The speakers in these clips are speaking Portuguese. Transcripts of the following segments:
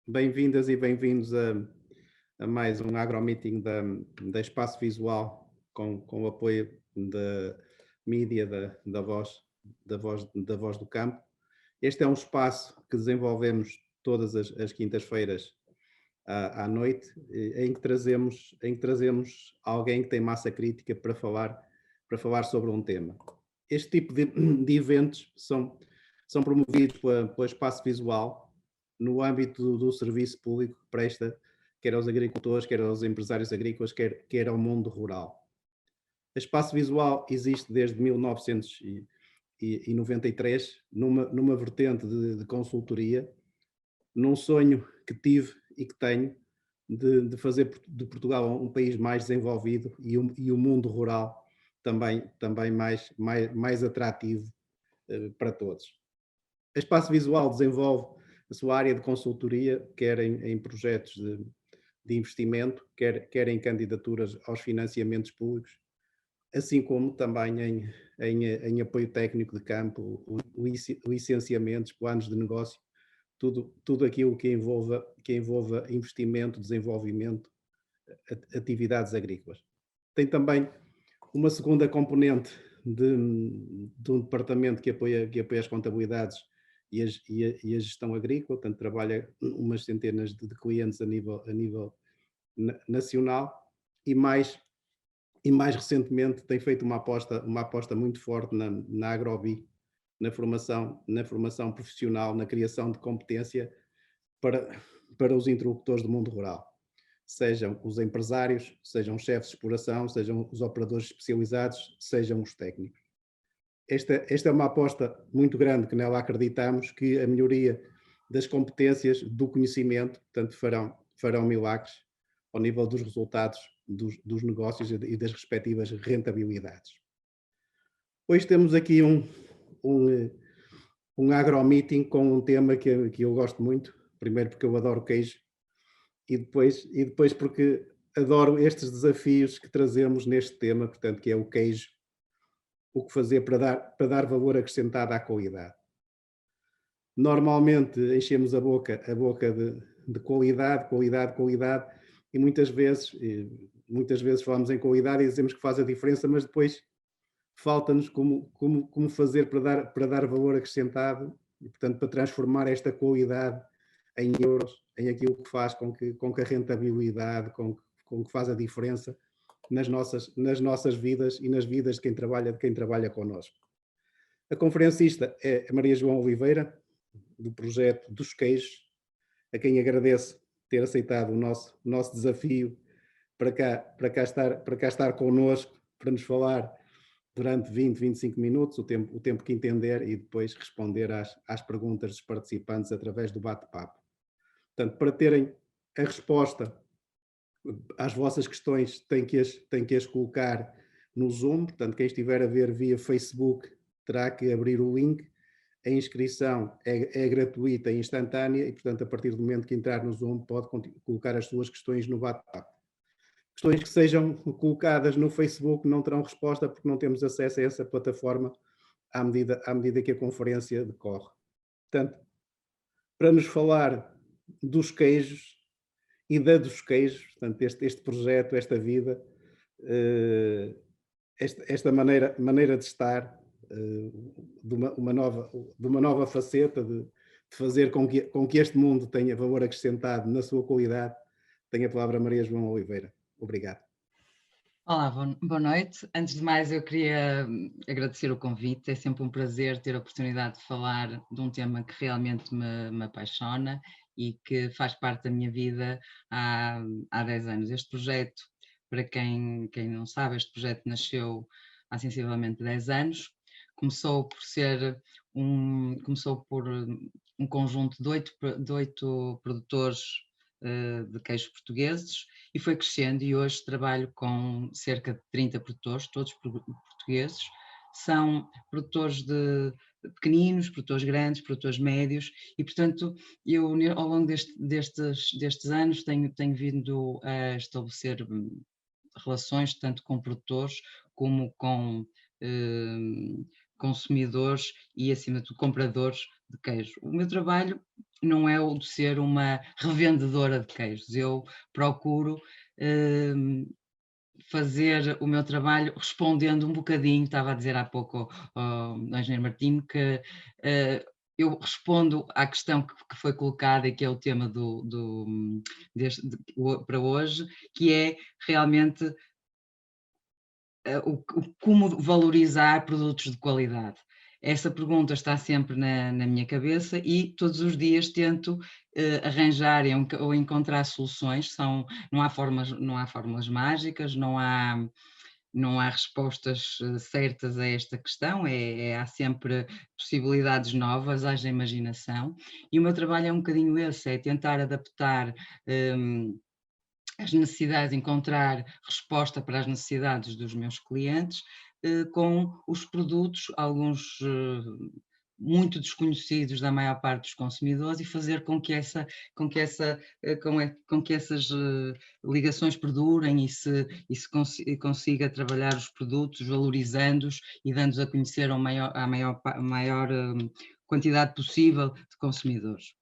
Bem-vindas e bem-vindos a mais um agromeeting da Espaço Visual, com o apoio da mídia da Voz do Campo. Este é um espaço que desenvolvemos todas as quintas-feiras à noite, em que trazemos alguém que tem massa crítica para falar sobre um tema. Este tipo de eventos são promovidos pela Espaço Visual no âmbito do serviço público que presta quer aos agricultores, quer aos empresários agrícolas, quer ao mundo rural. A Espaço Visual existe desde 1993, numa vertente de consultoria, num sonho que tive e que tenho de fazer de Portugal um país mais desenvolvido e o mundo rural também mais atrativo para todos. A Espaço Visual desenvolve a sua área de consultoria, quer em projetos de investimento, quer em candidaturas aos financiamentos públicos, assim como também em apoio técnico de campo, licenciamentos, planos de negócio, tudo aquilo que envolva investimento, desenvolvimento, atividades agrícolas. Tem também uma segunda componente de um departamento que apoia as contabilidades e a gestão agrícola, portanto trabalha umas centenas de clientes a nível nacional e mais recentemente tem feito uma aposta muito forte na Agrobi, na formação profissional, na criação de competência para os interlocutores do mundo rural, sejam os empresários, sejam os chefes de exploração, sejam os operadores especializados, sejam os técnicos. Esta é uma aposta muito grande que nela acreditamos que a melhoria das competências, do conhecimento, portanto farão milagres ao nível dos resultados dos negócios e das respectivas rentabilidades. Hoje temos aqui um agromeeting com um tema que eu gosto muito, primeiro porque eu adoro queijo e depois porque adoro estes desafios que trazemos neste tema, portanto, que é o queijo, o que fazer para dar valor acrescentado à qualidade. Normalmente enchemos a boca de qualidade, e muitas vezes falamos em qualidade e dizemos que faz a diferença, mas depois falta-nos como fazer para dar valor acrescentado e, portanto, para transformar esta qualidade em euros, em aquilo que faz com que a rentabilidade, com que faz a diferença nas nossas vidas e nas vidas de quem trabalha connosco. A conferencista é a Maria João Oliveira, do projeto dos queijos, a quem agradeço ter aceitado o nosso desafio para cá estar connosco, para nos falar durante 20, 25 minutos, o tempo que entender, e depois responder às perguntas dos participantes através do bate-papo. Portanto, para terem a resposta às vossas questões, têm que as colocar no Zoom, portanto, quem estiver a ver via Facebook terá que abrir o link. A inscrição é gratuita e instantânea e, portanto, a partir do momento que entrar no Zoom, pode colocar as suas questões no bate-papo. Questões que sejam colocadas no Facebook não terão resposta porque não temos acesso a essa plataforma à medida que a conferência decorre. Portanto, para nos falar dos queijos e dos queijos, portanto, este projeto, esta vida, esta maneira de estar, de uma nova faceta, de fazer com que este mundo tenha valor acrescentado na sua qualidade, tenho a palavra a Maria João Oliveira. Obrigado. Olá, boa noite. Antes de mais, eu queria agradecer o convite. É sempre um prazer ter a oportunidade de falar de um tema que realmente me apaixona e que faz parte da minha vida há 10 anos. Este projeto, para quem não sabe, este projeto nasceu há sensivelmente 10 anos. Começou por um conjunto de oito produtores de queijos portugueses e foi crescendo, e hoje trabalho com cerca de 30 produtores, todos portugueses. São produtores de pequeninos, produtores grandes, produtores médios, e portanto eu ao longo destes anos tenho vindo a estabelecer relações tanto com produtores como com consumidores e, acima de tudo, compradores de queijo. O meu trabalho não é o de ser uma revendedora de queijos. Eu procuro fazer o meu trabalho respondendo um bocadinho, estava a dizer há pouco ao engenheiro Martino, que eu respondo à questão que foi colocada e que é o tema para hoje, que é realmente como valorizar produtos de qualidade. Essa pergunta está sempre na minha cabeça e todos os dias tento arranjar ou encontrar soluções. Não há fórmulas mágicas, não há respostas certas a esta questão, há sempre possibilidades novas, haja imaginação, e o meu trabalho é um bocadinho esse, é tentar adaptar as necessidades, encontrar resposta para as necessidades dos meus clientes com os produtos, alguns muito desconhecidos da maior parte dos consumidores, e fazer com que essas ligações perdurem e se consiga trabalhar os produtos, valorizando-os e dando-os a conhecer a maior quantidade possível de consumidores.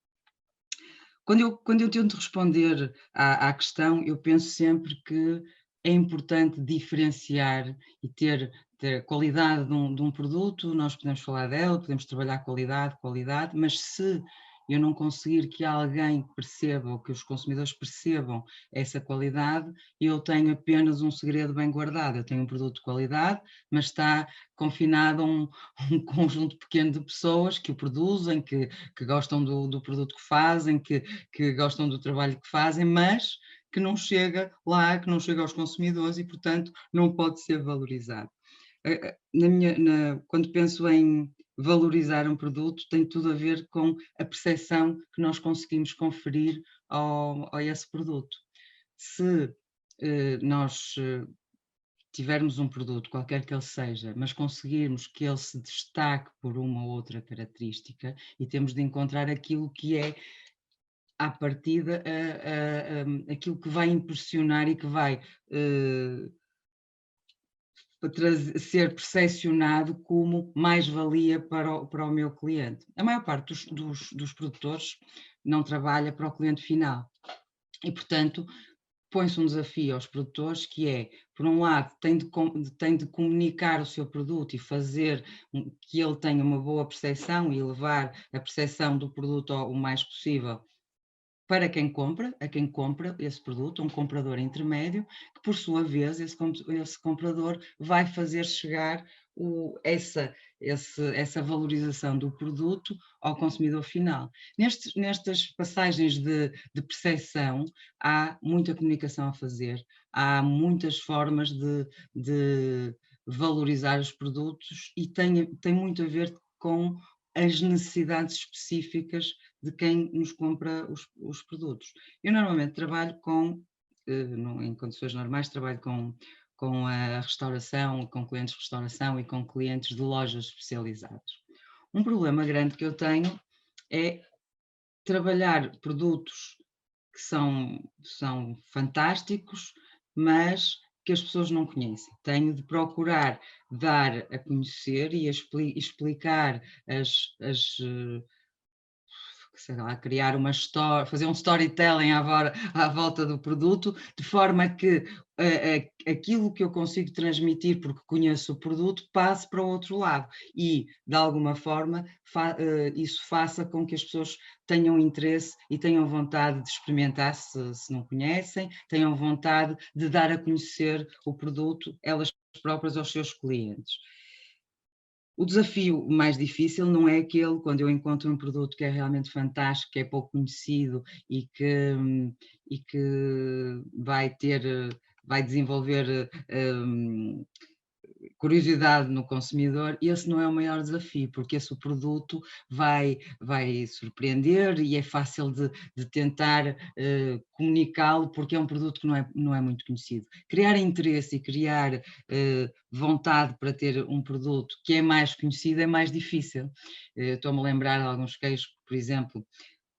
Quando eu tento responder à questão, eu penso sempre que é importante diferenciar e ter qualidade de um produto. Nós podemos falar dela, podemos trabalhar qualidade, mas se eu não conseguir que alguém perceba ou que os consumidores percebam essa qualidade, eu tenho apenas um segredo bem guardado. Eu tenho um produto de qualidade, mas está confinado a um conjunto pequeno de pessoas que o produzem, que gostam do produto que fazem, que gostam do trabalho que fazem, mas que não chega lá, que não chega aos consumidores e, portanto, não pode ser valorizado. Quando penso em valorizar um produto, tem tudo a ver com a percepção que nós conseguimos conferir a esse produto. Se nós tivermos um produto, qualquer que ele seja, mas conseguirmos que ele se destaque por uma ou outra característica, e temos de encontrar aquilo que é, à partida, aquilo que vai impressionar e que vai ser percepcionado como mais-valia para o meu cliente. A maior parte dos produtores não trabalha para o cliente final e, portanto, põe-se um desafio aos produtores que é, por um lado, tem de comunicar o seu produto e fazer que ele tenha uma boa percepção e levar a percepção do produto o mais possível para quem compra, a quem compra esse produto, um comprador intermédio, que por sua vez esse comprador vai fazer chegar essa valorização do produto ao consumidor final. Nestas passagens de percepção há muita comunicação a fazer, há muitas formas de valorizar os produtos e tem muito a ver com as necessidades específicas de quem nos compra os produtos. Eu normalmente trabalho em condições normais, trabalho com a restauração, com clientes de restauração e com clientes de lojas especializadas. Um problema grande que eu tenho é trabalhar produtos que são fantásticos, mas que as pessoas não conhecem. Tenho de procurar dar a conhecer e explicar sei lá, criar uma história, fazer um storytelling à volta do produto, de forma que aquilo que eu consigo transmitir, porque conheço o produto, passe para o outro lado e, de alguma forma, isso faça com que as pessoas tenham interesse e tenham vontade de experimentar, se não conhecem, tenham vontade de dar a conhecer o produto, elas próprias, aos seus clientes. O desafio mais difícil não é aquele quando eu encontro um produto que é realmente fantástico, que é pouco conhecido e que vai desenvolver curiosidade no consumidor. Esse não é o maior desafio, porque esse produto vai surpreender e é fácil de tentar comunicá-lo, porque é um produto que não é muito conhecido. Criar interesse e criar vontade para ter um produto que é mais conhecido é mais difícil. Estou-me a lembrar de alguns queijos que, por exemplo,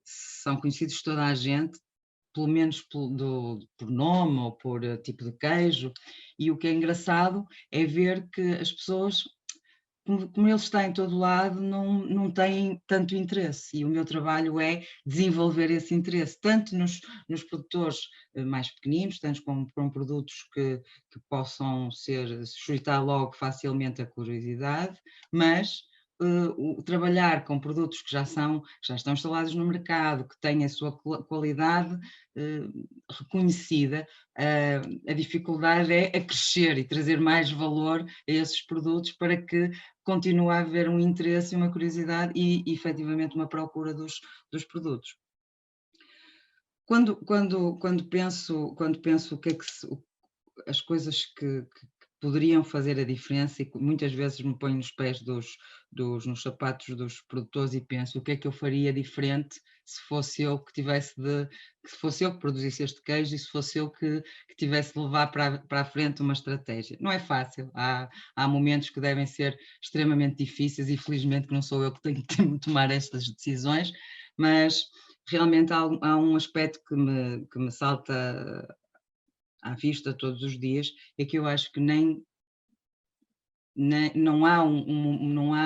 são conhecidos de toda a gente, pelo menos por nome ou por tipo de queijo, e o que é engraçado é ver que as pessoas como ele está em todo lado, não tem tanto interesse, e o meu trabalho é desenvolver esse interesse, tanto nos produtores mais pequeninos, tanto com produtos que possam suscitar logo facilmente a curiosidade, mas trabalhar com produtos que já estão instalados no mercado, que têm a sua qualidade reconhecida. A dificuldade é crescer e trazer mais valor a esses produtos para que continue a haver um interesse e uma curiosidade e efetivamente uma procura dos produtos. Quando penso o que é que as coisas que poderiam fazer a diferença, e muitas vezes me ponho nos pés nos sapatos dos produtores e penso o que é que eu faria diferente se fosse eu que produzisse este queijo e se fosse eu que tivesse de levar para a frente uma estratégia. Não é fácil, há momentos que devem ser extremamente difíceis e felizmente que não sou eu que tenho que tomar estas decisões, mas realmente há um aspecto que me salta à vista todos os dias, é que eu acho que não há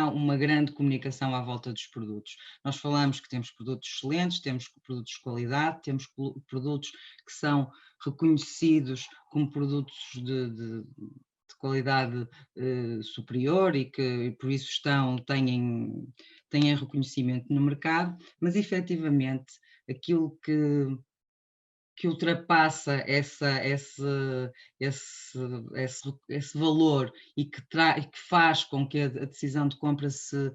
uma grande comunicação à volta dos produtos. Nós falamos que temos produtos excelentes, temos produtos de qualidade, temos produtos que são reconhecidos como produtos de qualidade superior e que por isso têm reconhecimento no mercado, mas efetivamente aquilo que ultrapassa esse valor e que faz com que a decisão de compra se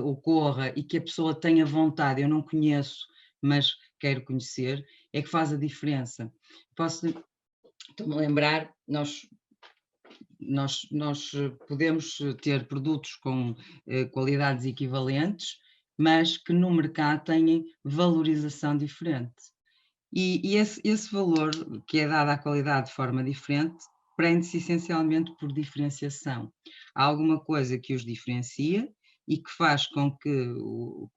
ocorra e que a pessoa tenha vontade, eu não conheço, mas quero conhecer, é que faz a diferença. Estou-me a lembrar, nós podemos ter produtos com qualidades equivalentes, mas que no mercado têm valorização diferente. E esse valor que é dado à qualidade de forma diferente prende-se essencialmente por diferenciação. Há alguma coisa que os diferencia e que faz com que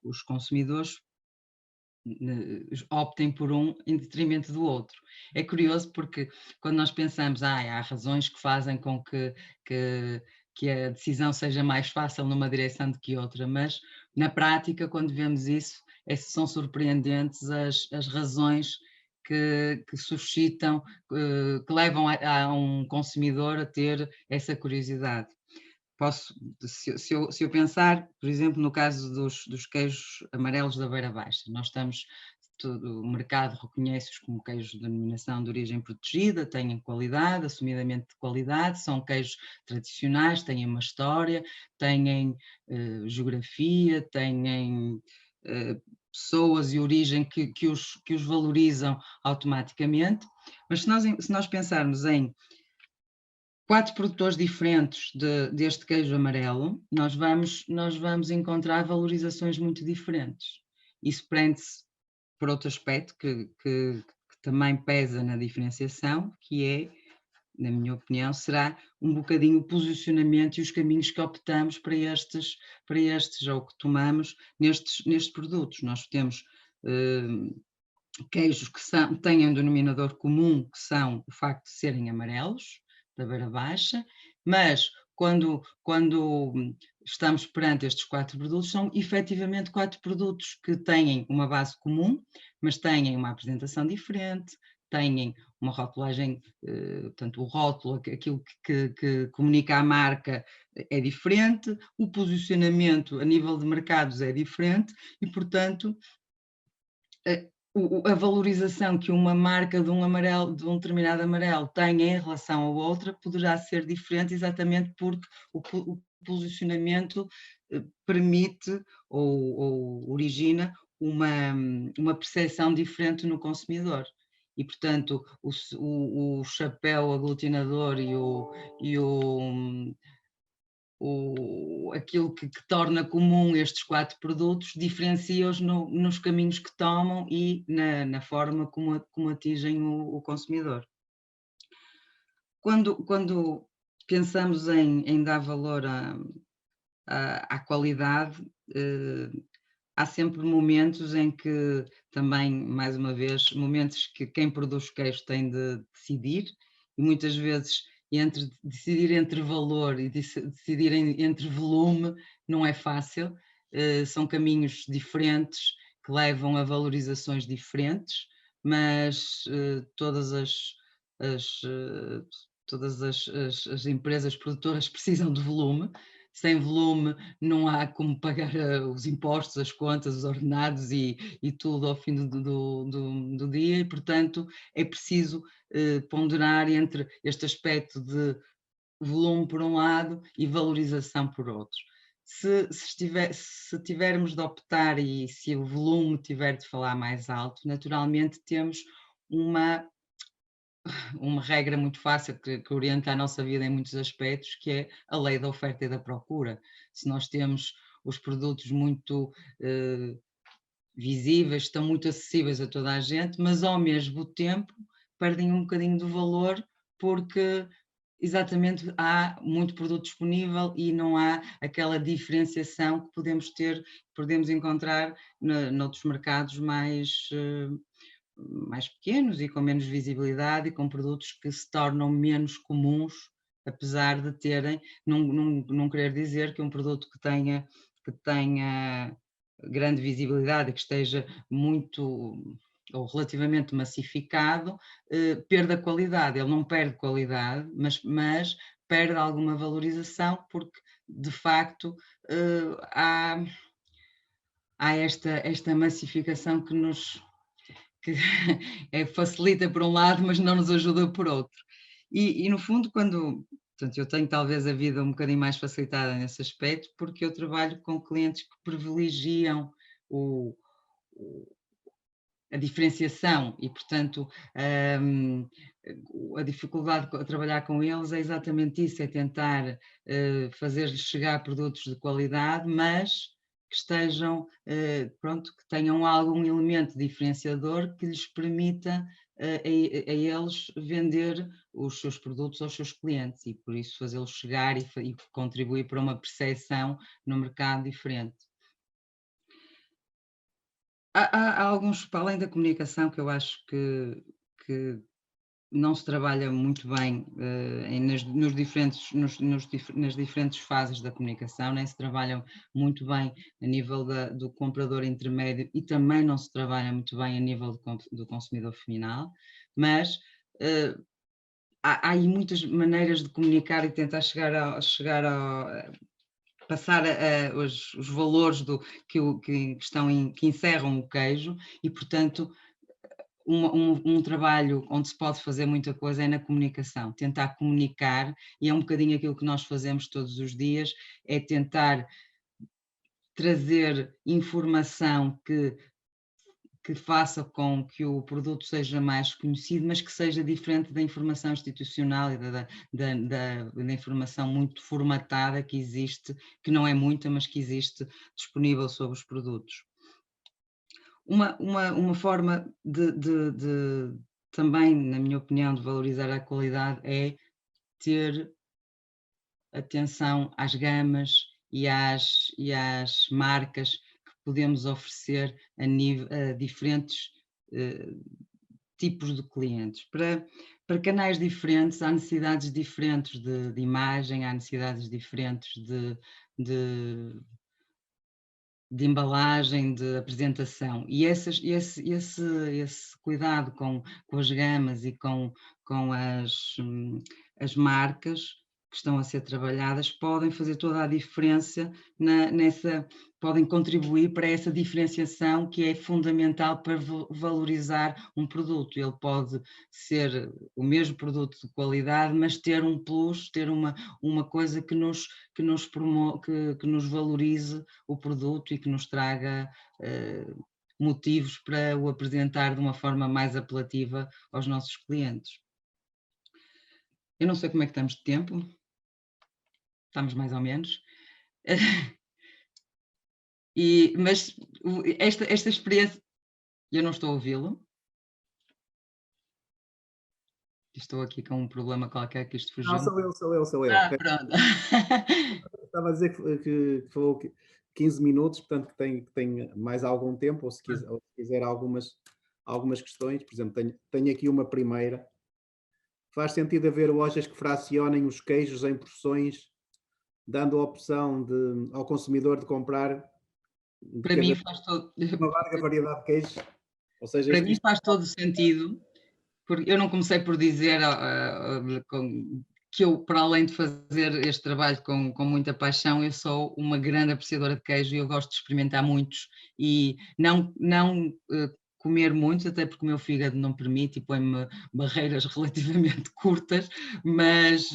os consumidores optem por um em detrimento do outro. É curioso porque quando nós pensamos, há razões que fazem com que a decisão seja mais fácil numa direção do que outra, mas na prática, quando vemos isso, são surpreendentes as razões que suscitam, que levam a um consumidor a ter essa curiosidade. Se eu pensar, por exemplo, no caso dos queijos amarelos da Beira Baixa, o mercado reconhece-os como queijos de denominação de origem protegida, têm qualidade, assumidamente de qualidade, são queijos tradicionais, têm uma história, têm geografia, têm pessoas e origem que os valorizam automaticamente, mas se nós pensarmos em 4 produtores diferentes deste queijo amarelo, nós vamos encontrar valorizações muito diferentes. Isso prende-se por outro aspecto que também pesa na diferenciação, que é, na minha opinião, será um bocadinho o posicionamento e os caminhos que optamos para estes ou que tomamos nestes produtos. Nós temos queijos que têm um denominador comum, que são o facto de serem amarelos, da Beira Baixa, mas quando estamos perante estes 4 produtos, são efetivamente 4 produtos que têm uma base comum, mas têm uma apresentação diferente, têm uma rotulagem, portanto o rótulo, aquilo que comunica a marca é diferente, o posicionamento a nível de mercados é diferente e, portanto, a valorização que uma marca de um determinado amarelo tem em relação à outra poderá ser diferente exatamente porque o posicionamento permite ou origina uma percepção diferente no consumidor. E, portanto, o chapéu aglutinador aquilo que torna comum estes 4 produtos diferencia-os nos caminhos que tomam e na forma como atingem o consumidor. Quando pensamos em dar valor à qualidade, há sempre momentos em que também, mais uma vez, momentos que quem produz queijo tem de decidir, e muitas vezes e decidir entre valor e decidir entre volume não é fácil, são caminhos diferentes que levam a valorizações diferentes, mas todas as empresas produtoras precisam de volume. Sem volume não há como pagar os impostos, as contas, os ordenados e tudo ao fim do dia, e portanto é preciso ponderar entre este aspecto de volume por um lado e valorização por outro. Se tivermos de optar e se o volume tiver de falar mais alto, naturalmente temos uma regra muito fácil que orienta a nossa vida em muitos aspectos, que é a lei da oferta e da procura. Se nós temos os produtos muito visíveis, estão muito acessíveis a toda a gente, mas ao mesmo tempo perdem um bocadinho do valor porque exatamente há muito produto disponível e não há aquela diferenciação que podemos encontrar noutros mercados mais pequenos e com menos visibilidade e com produtos que se tornam menos comuns, apesar de terem, não querer dizer que um produto que tenha grande visibilidade e que esteja muito ou relativamente massificado, perda qualidade. Ele não perde qualidade, mas perde alguma valorização porque, de facto, há esta massificação que facilita por um lado, mas não nos ajuda por outro. E no fundo, portanto, eu tenho talvez a vida um bocadinho mais facilitada nesse aspecto, porque eu trabalho com clientes que privilegiam a diferenciação e, portanto, a dificuldade a trabalhar com eles é exatamente isso, é tentar fazer-lhes chegar produtos de qualidade, mas que estejam, que tenham algum elemento diferenciador que lhes permita a eles vender os seus produtos aos seus clientes e, por isso, fazê-los chegar e contribuir para uma percepção no mercado diferente. Há alguns, para além da comunicação, que eu acho que não se trabalha muito bem nas diferentes fases da comunicação, nem se trabalham muito bem a nível do comprador intermédio e também não se trabalha muito bem a nível do consumidor final, mas há aí muitas maneiras de comunicar e tentar passar os valores que encerram o queijo e, portanto, um trabalho onde se pode fazer muita coisa é na comunicação, tentar comunicar, e é um bocadinho aquilo que nós fazemos todos os dias, é tentar trazer informação que faça com que o produto seja mais conhecido, mas que seja diferente da informação institucional e da informação muito formatada que existe, que não é muita, mas que existe disponível sobre os produtos. Uma forma também, na minha opinião, de valorizar a qualidade é ter atenção às gamas e às marcas podemos oferecer a diferentes tipos de clientes. Para canais diferentes, há necessidades diferentes de imagem, há necessidades diferentes de embalagem, de apresentação. E esse cuidado com as gamas e com as marcas que estão a ser trabalhadas podem fazer toda a diferença podem contribuir para essa diferenciação que é fundamental para valorizar um produto. Ele pode ser o mesmo produto de qualidade, mas ter um plus, ter uma coisa que nos valorize o produto e que nos traga motivos para o apresentar de uma forma mais apelativa aos nossos clientes. Eu não sei como é que estamos de tempo. Estamos mais ou menos. Mas esta experiência... Eu não estou a ouvi-lo. Estou aqui com um problema qualquer que isto fugiu. Não, sou eu. Pronto. Estava a dizer que falou 15 minutos, portanto que tem mais algum tempo, ou se quiser algumas questões. Por exemplo, tenho aqui uma primeira. faz sentido haver lojas que fracionem os queijos em porções, dando a opção ao consumidor de comprar de Para mim cada faz todo, uma larga variedade de queijos? Ou seja, para mim isto faz todo sentido, porque eu não comecei por dizer que eu, para além de fazer este trabalho com muita paixão, eu sou uma grande apreciadora de queijo e eu gosto de experimentar muitos e não comer muitos, até porque o meu fígado não permite e põe-me barreiras relativamente curtas, mas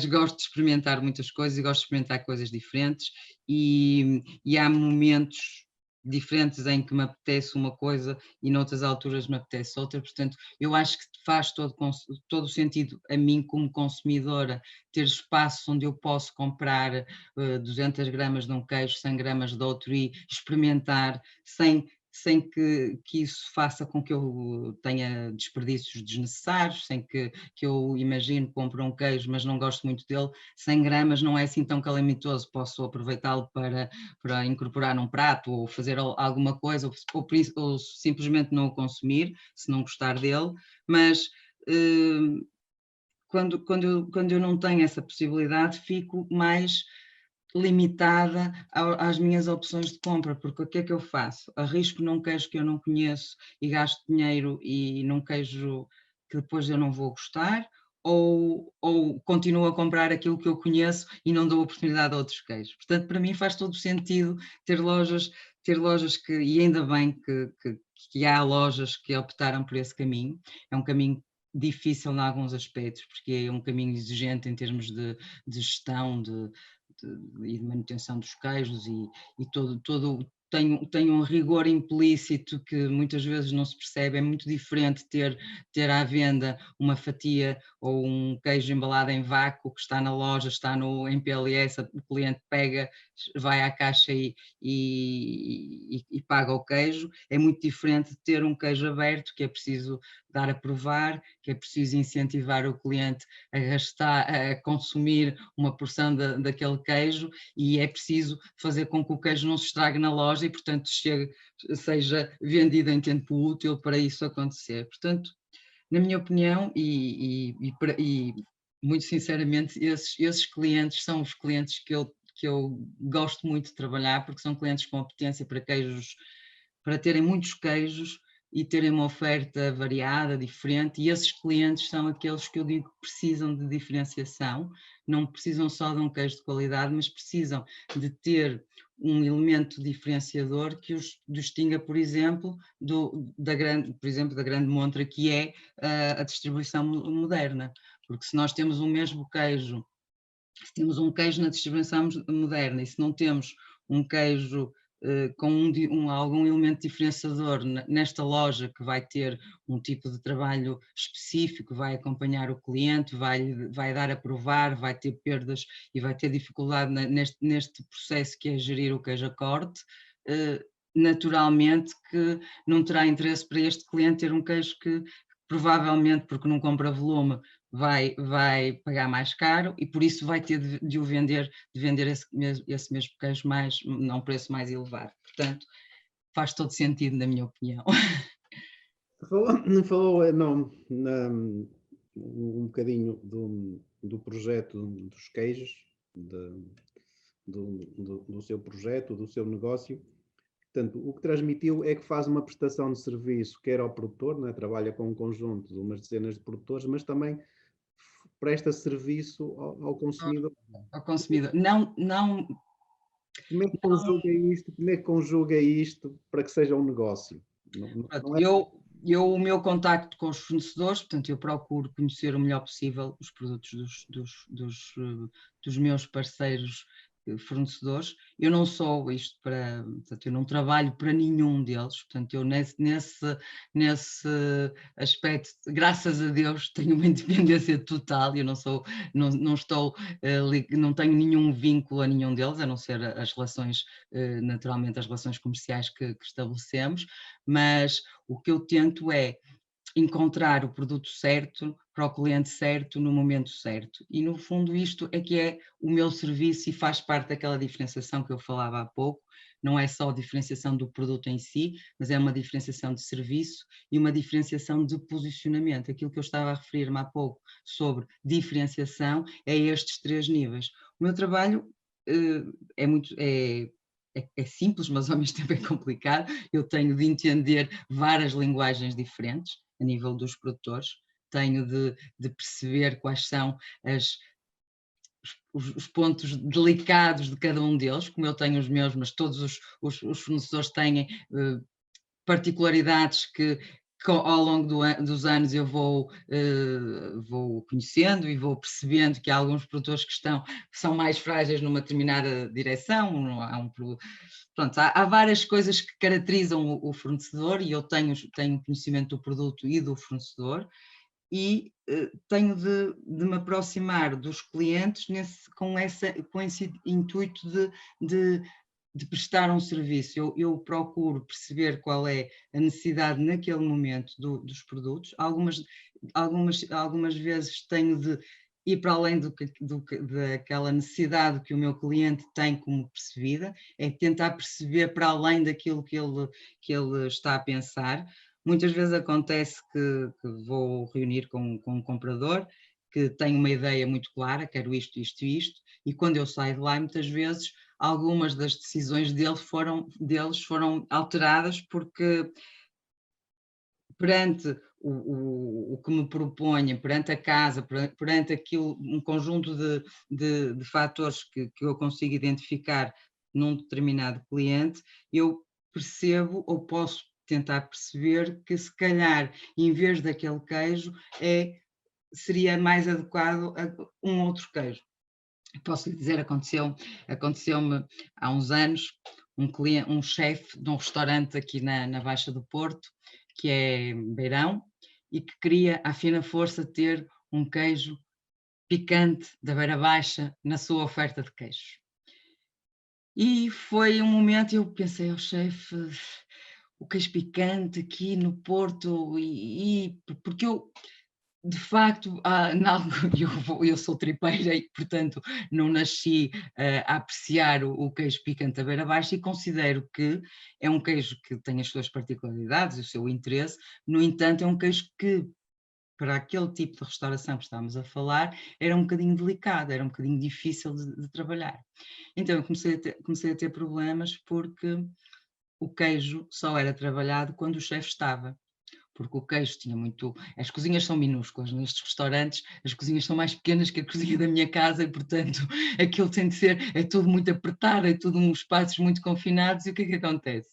gosto de experimentar muitas coisas e gosto de experimentar coisas diferentes e há momentos diferentes em que me apetece uma coisa e noutras alturas me apetece outra, portanto eu acho que faz todo o sentido a mim como consumidora ter espaço onde eu posso comprar 200 gramas de um queijo, 100 gramas de outro e experimentar sem que isso faça com que eu tenha desperdícios desnecessários, sem que eu imagine, compro um queijo mas não gosto muito dele, 100 gramas não é assim tão calamitoso, posso aproveitá-lo para incorporar num prato ou fazer alguma coisa ou simplesmente não o consumir, se não gostar dele, mas quando eu não tenho essa possibilidade fico mais limitada às minhas opções de compra, porque o que é que eu faço? Arrisco num queijo que eu não conheço e gasto dinheiro e num queijo que depois eu não vou gostar, ou continuo a comprar aquilo que eu conheço e não dou oportunidade a outros queijos. Portanto, para mim faz todo o sentido ter lojas que, e ainda bem que há lojas que optaram por esse caminho, é um caminho difícil em alguns aspectos, porque é um caminho exigente em termos de gestão, e de manutenção dos queijos e tem um rigor implícito que muitas vezes não se percebe, é muito diferente ter à venda uma fatia ou um queijo embalado em vácuo que está na loja, está no MPLS, o cliente pega, vai à caixa e paga o queijo, é muito diferente de ter um queijo aberto que é preciso dar a provar, que é preciso incentivar o cliente a gastar, a consumir uma porção daquele queijo e é preciso fazer com que o queijo não se estrague na loja e, portanto, seja vendido em tempo útil para isso acontecer. Portanto, na minha opinião, e muito sinceramente, esses clientes são os clientes que eu gosto muito de trabalhar, porque são clientes com apetência para queijos, para terem muitos queijos e terem uma oferta variada, diferente, e esses clientes são aqueles que eu digo que precisam de diferenciação, não precisam só de um queijo de qualidade, mas precisam de ter um elemento diferenciador que os distinga, por exemplo, da grande montra que é a distribuição moderna, porque se nós temos o mesmo queijo, se temos um queijo na distribuição moderna e se não temos um queijo com algum elemento diferenciador nesta loja que vai ter um tipo de trabalho específico, vai acompanhar o cliente, vai dar a provar, vai ter perdas e vai ter dificuldade neste processo que é gerir o queijo a corte, naturalmente que não terá interesse para este cliente ter um queijo que provavelmente, porque não compra volume, vai pagar mais caro e por isso vai ter de vender esse mesmo queijo a um preço mais elevado. Portanto, faz todo sentido na minha opinião. Falou não, um bocadinho do projeto dos queijos, do seu projeto, do seu negócio. Portanto, o que transmitiu é que faz uma prestação de serviço, quer ao produtor, né? Trabalha com um conjunto de umas dezenas de produtores, mas também presta serviço ao consumidor. Ao consumidor. Não, como é que conjuga isto? Como é que conjuga isto para que seja um negócio? Não é... O meu contacto com os fornecedores, portanto, eu procuro conhecer o melhor possível os produtos dos meus parceiros fornecedores. Eu não sou isto portanto, eu não trabalho para nenhum deles, portanto, eu nesse aspecto, graças a Deus, tenho uma independência total, eu não tenho nenhum vínculo a nenhum deles, a não ser as relações, naturalmente as relações comerciais que estabelecemos, mas o que eu tento é encontrar o produto certo para o cliente certo, no momento certo. E no fundo isto é que é o meu serviço e faz parte daquela diferenciação que eu falava há pouco. Não é só a diferenciação do produto em si, mas é uma diferenciação de serviço e uma diferenciação de posicionamento. Aquilo que eu estava a referir-me há pouco sobre diferenciação é estes 3 níveis. O meu trabalho é simples, mas ao mesmo tempo é complicado. Eu tenho de entender várias linguagens diferentes a nível dos produtores, tenho de perceber quais são os pontos delicados de cada um deles, como eu tenho os meus, mas todos os fornecedores têm particularidades que ao longo dos anos eu vou conhecendo e vou percebendo que há alguns produtores que são mais frágeis numa determinada direção. Pronto, há várias coisas que caracterizam o fornecedor e eu tenho conhecimento do produto e do fornecedor e tenho de me aproximar dos clientes com esse intuito de prestar um serviço. Eu procuro perceber qual é a necessidade naquele momento dos produtos. Algumas vezes tenho de ir para além daquela necessidade que o meu cliente tem como percebida, é tentar perceber para além daquilo que ele está a pensar. Muitas vezes acontece que vou reunir com um comprador que tem uma ideia muito clara, quero isto, isto e isto, e quando eu saio de lá, muitas vezes, algumas das decisões deles foram alteradas porque perante o que me proponha, perante a casa, perante aquilo, um conjunto de fatores que eu consigo identificar num determinado cliente, eu percebo ou posso tentar perceber que se calhar, em vez daquele queijo, seria mais adequado a um outro queijo. Posso lhe dizer, aconteceu-me há uns anos, um chefe de um restaurante aqui na Baixa do Porto, que é Beirão, e que queria, à fina força, ter um queijo picante da Beira Baixa na sua oferta de queijos. E foi um momento, eu pensei, chefe, o queijo picante aqui no Porto, porque eu, de facto, eu sou tripeira e, portanto, não nasci a apreciar o queijo picante da Beira Baixa e considero que é um queijo que tem as suas particularidades, o seu interesse. No entanto, é um queijo que, para aquele tipo de restauração que estávamos a falar, era um bocadinho delicado, era um bocadinho difícil de trabalhar. Então eu comecei a ter problemas porque o queijo só era trabalhado quando o chefe estava, porque o queijo tinha muito... As cozinhas são minúsculas nestes restaurantes, as cozinhas são mais pequenas que a cozinha da minha casa e, portanto, aquilo tem de ser... É tudo muito apertado, é tudo uns espaços muito confinados e o que é que acontece?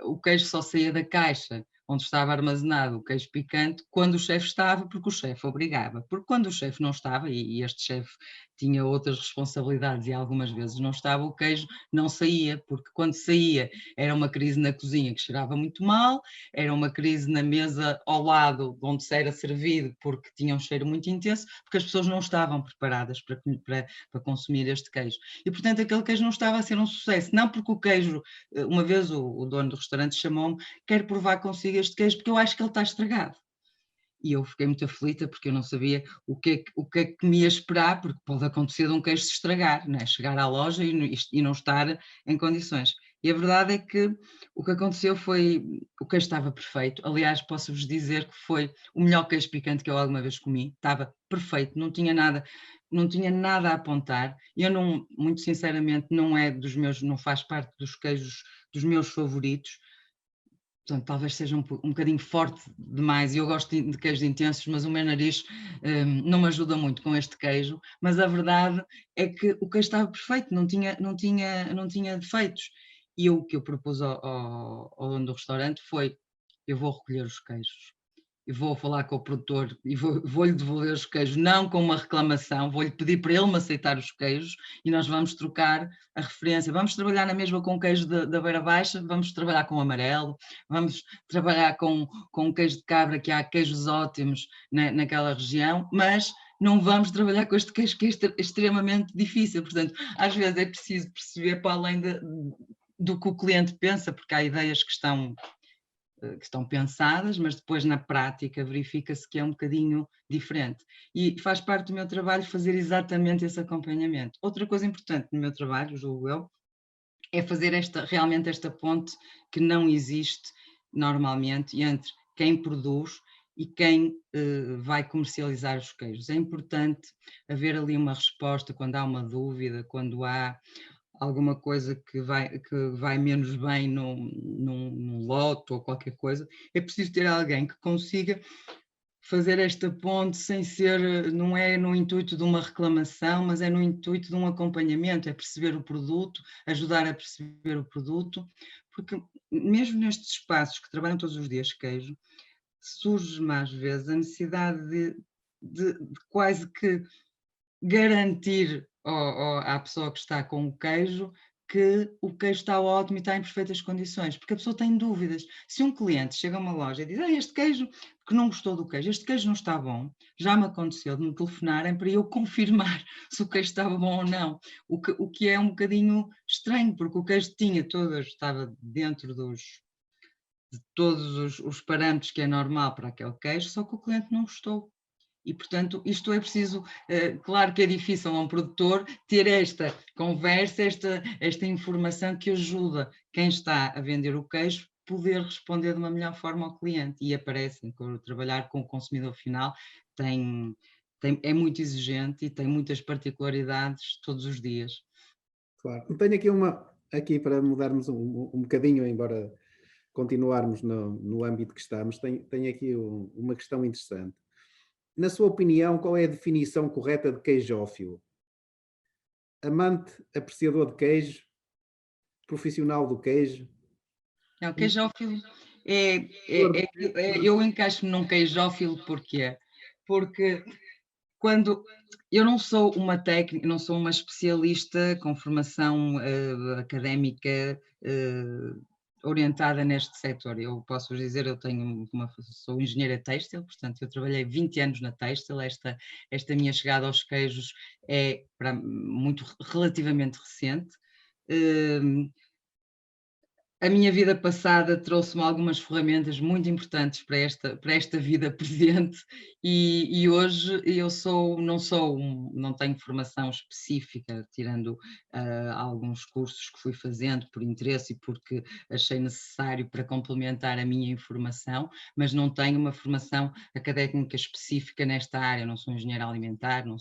O queijo só saía da caixa onde estava armazenado o queijo picante quando o chefe estava, porque o chefe obrigava. Porque quando o chefe não estava, e este chefe tinha outras responsabilidades e algumas vezes não estava, o queijo não saía, porque quando saía era uma crise na cozinha que cheirava muito mal, era uma crise na mesa ao lado onde se era servido porque tinha um cheiro muito intenso, porque as pessoas não estavam preparadas para consumir este queijo. E, portanto, aquele queijo não estava a ser um sucesso, não porque o queijo, uma vez o dono do restaurante chamou-me, quero provar consigo este queijo porque eu acho que ele está estragado. E eu fiquei muito aflita porque eu não sabia o que é que me ia esperar, porque pode acontecer de um queijo se estragar, não é? Chegar à loja e não estar em condições. E a verdade é que o que aconteceu foi, o queijo estava perfeito, aliás posso-vos dizer que foi o melhor queijo picante que eu alguma vez comi, estava perfeito, não tinha nada a apontar. Eu não, muito sinceramente, não faz parte dos queijos dos meus favoritos. Portanto, talvez seja um bocadinho forte demais, e eu gosto de queijos intensos, mas o meu nariz não me ajuda muito com este queijo, mas a verdade é que o queijo estava perfeito, não tinha defeitos. E o que eu propus ao dono do restaurante foi, eu vou recolher os queijos, e vou falar com o produtor e vou-lhe devolver os queijos, não com uma reclamação, vou-lhe pedir para ele me aceitar os queijos e nós vamos trocar a referência. Vamos trabalhar na mesma com o queijo da Beira Baixa, vamos trabalhar com o amarelo, vamos trabalhar com o queijo de cabra, que há queijos ótimos naquela região, mas não vamos trabalhar com este queijo que é extremamente difícil. Portanto, às vezes é preciso perceber para além do que o cliente pensa, porque há ideias que estão que estão pensadas, mas depois na prática verifica-se que é um bocadinho diferente. E faz parte do meu trabalho fazer exatamente esse acompanhamento. Outra coisa importante no meu trabalho, julgo eu, é fazer realmente esta ponte que não existe normalmente entre quem produz e quem vai comercializar os queijos. É importante haver ali uma resposta quando há uma dúvida, quando há alguma coisa que vai menos bem num lote ou qualquer coisa, é preciso ter alguém que consiga fazer esta ponte sem ser, não é no intuito de uma reclamação, mas é no intuito de um acompanhamento, é perceber o produto, ajudar a perceber o produto, porque mesmo nestes espaços que trabalham todos os dias queijo, surge-me às vezes a necessidade de quase que garantir à pessoa que está com o queijo que o queijo está ótimo e está em perfeitas condições, porque a pessoa tem dúvidas. Se um cliente chega a uma loja e diz, este queijo, porque não gostou do queijo, este queijo não está bom, já me aconteceu de me telefonarem para eu confirmar se o queijo estava bom ou não, o que é um bocadinho estranho, porque o queijo estava dentro de todos os parâmetros que é normal para aquele queijo, só que o cliente não gostou. E, portanto, isto é preciso, claro que é difícil a um produtor ter esta conversa, esta informação que ajuda quem está a vender o queijo poder responder de uma melhor forma ao cliente. E aparece, trabalhar com o consumidor final é muito exigente e tem muitas particularidades todos os dias. Claro. Tenho aqui para mudarmos um bocadinho, embora continuarmos no âmbito que estamos, tenho aqui uma questão interessante. Na sua opinião, qual é a definição correta de queijófilo? Amante, apreciador de queijo, profissional do queijo? Não, queijófilo eu encaixo-me num queijófilo porquê? Porque quando eu não sou uma técnica, não sou uma especialista com formação académica orientada neste setor. Eu posso dizer, sou engenheira têxtil, portanto eu trabalhei 20 anos na têxtil, esta minha chegada aos queijos é muito relativamente recente. A minha vida passada trouxe-me algumas ferramentas muito importantes para esta vida presente e hoje eu não tenho formação específica, tirando alguns cursos que fui fazendo por interesse e porque achei necessário para complementar a minha informação, mas não tenho uma formação académica específica nesta área, não sou engenheira alimentar, não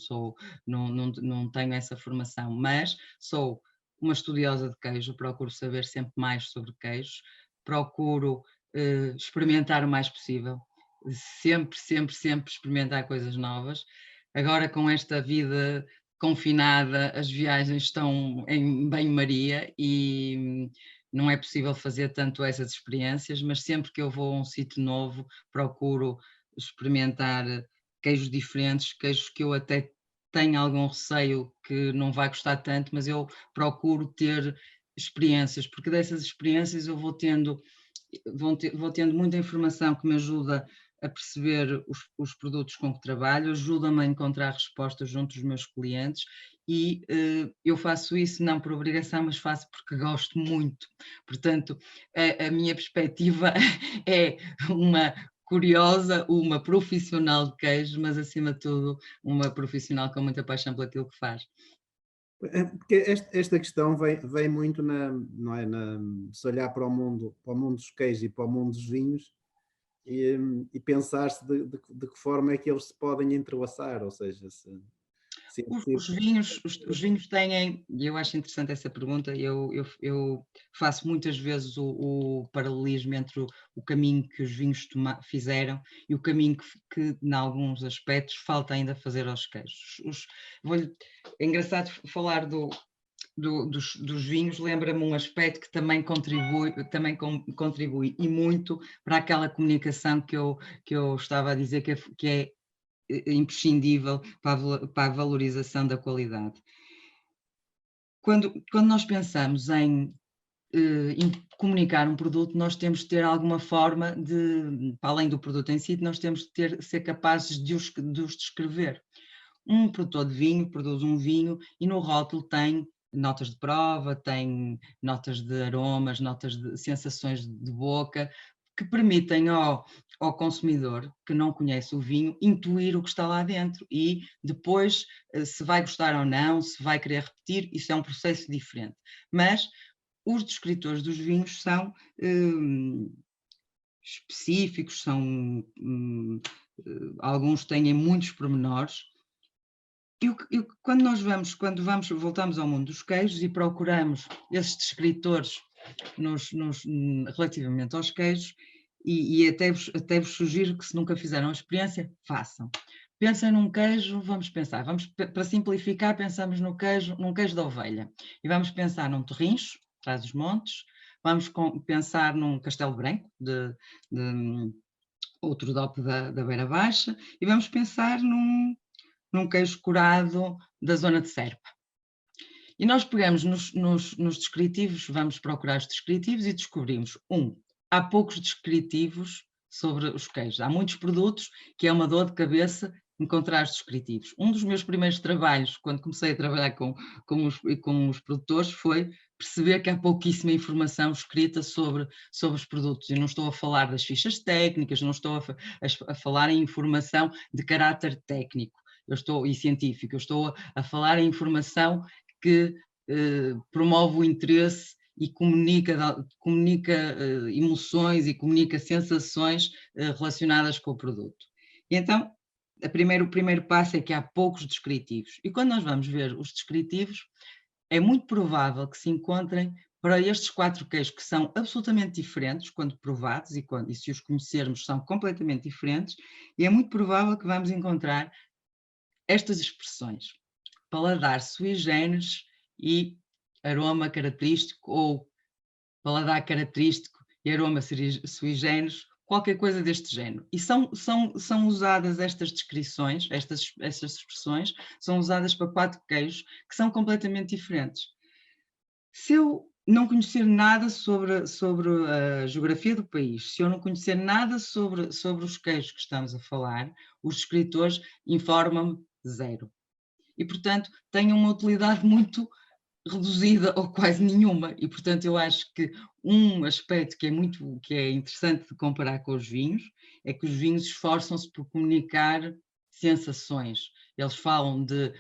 tenho essa formação, mas sou uma estudiosa de queijo, procuro saber sempre mais sobre queijos, procuro experimentar o mais possível, sempre experimentar coisas novas. Agora com esta vida confinada, as viagens estão em banho-maria e não é possível fazer tanto essas experiências, mas sempre que eu vou a um sítio novo, procuro experimentar queijos diferentes, queijos que eu até tenho algum receio que não vai gostar tanto, mas eu procuro ter experiências, porque dessas experiências eu vou tendo muita informação que me ajuda a perceber os produtos com que trabalho, ajuda-me a encontrar respostas junto dos meus clientes e eu faço isso não por obrigação, mas faço porque gosto muito. Portanto, a minha perspectiva é uma curiosa, uma profissional de queijo, mas acima de tudo uma profissional com muita paixão por aquilo que faz. Porque esta questão vem muito não é, se olhar para o mundo dos queijos e para o mundo dos vinhos e pensar-se de que forma é que eles se podem entrelaçar, ou seja, se é Os vinhos têm, e eu acho interessante essa pergunta, eu faço muitas vezes o paralelismo entre o caminho que os vinhos fizeram e o caminho que em alguns aspectos, falta ainda fazer aos queijos. É engraçado falar dos vinhos, lembra-me um aspecto que também contribui e muito para aquela comunicação que eu estava a dizer que é imprescindível para a valorização da qualidade. Quando nós pensamos em comunicar um produto, nós temos de ter alguma forma para além do produto em si, nós temos de ser capazes de os descrever. Um produtor de vinho produz um vinho e no rótulo tem notas de prova, tem notas de aromas, notas de sensações de boca. que permitem ao consumidor que não conhece o vinho intuir o que está lá dentro e depois se vai gostar ou não, se vai querer repetir, isso é um processo diferente. Mas os descritores dos vinhos são específicos, alguns têm muitos pormenores. Quando voltamos ao mundo dos queijos e procuramos esses descritores relativamente aos queijos, e até vos sugiro que, se nunca fizeram a experiência, façam. Pensem num queijo, para simplificar, pensamos num queijo de ovelha. E vamos pensar num Torrinhos, Trás-os-Montes, vamos pensar num Castelo Branco, de outro DOP da Beira Baixa, e vamos pensar num queijo curado da zona de Serpa. E nós pegamos nos descritivos, vamos procurar os descritivos e descobrimos, há poucos descritivos sobre os queijos. Há muitos produtos que é uma dor de cabeça encontrar os descritivos. Um dos meus primeiros trabalhos, quando comecei a trabalhar com os produtores, foi perceber que há pouquíssima informação escrita sobre os produtos. E não estou a falar das fichas técnicas, não estou a falar em informação de caráter técnico e científico. Eu estou a falar em informação que promove o interesse e comunica emoções e comunica sensações relacionadas com o produto. E então, o primeiro passo é que há poucos descritivos. E quando nós vamos ver os descritivos, é muito provável que se encontrem para estes 4 queijos que são absolutamente diferentes quando provados e se os conhecermos são completamente diferentes, e é muito provável que vamos encontrar estas expressões: paladar sui generis e aroma característico, ou paladar característico e aroma sui generis, qualquer coisa deste género. E são usadas estas descrições, estas expressões, são usadas para 4 queijos que são completamente diferentes. Se eu não conhecer nada sobre a geografia do país, se eu não conhecer nada sobre os queijos que estamos a falar, os descritores informam-me zero. E, portanto, têm uma utilidade muito reduzida ou quase nenhuma. E, portanto, eu acho que um aspecto que é interessante de comparar com os vinhos é que os vinhos esforçam-se por comunicar sensações. Eles falam de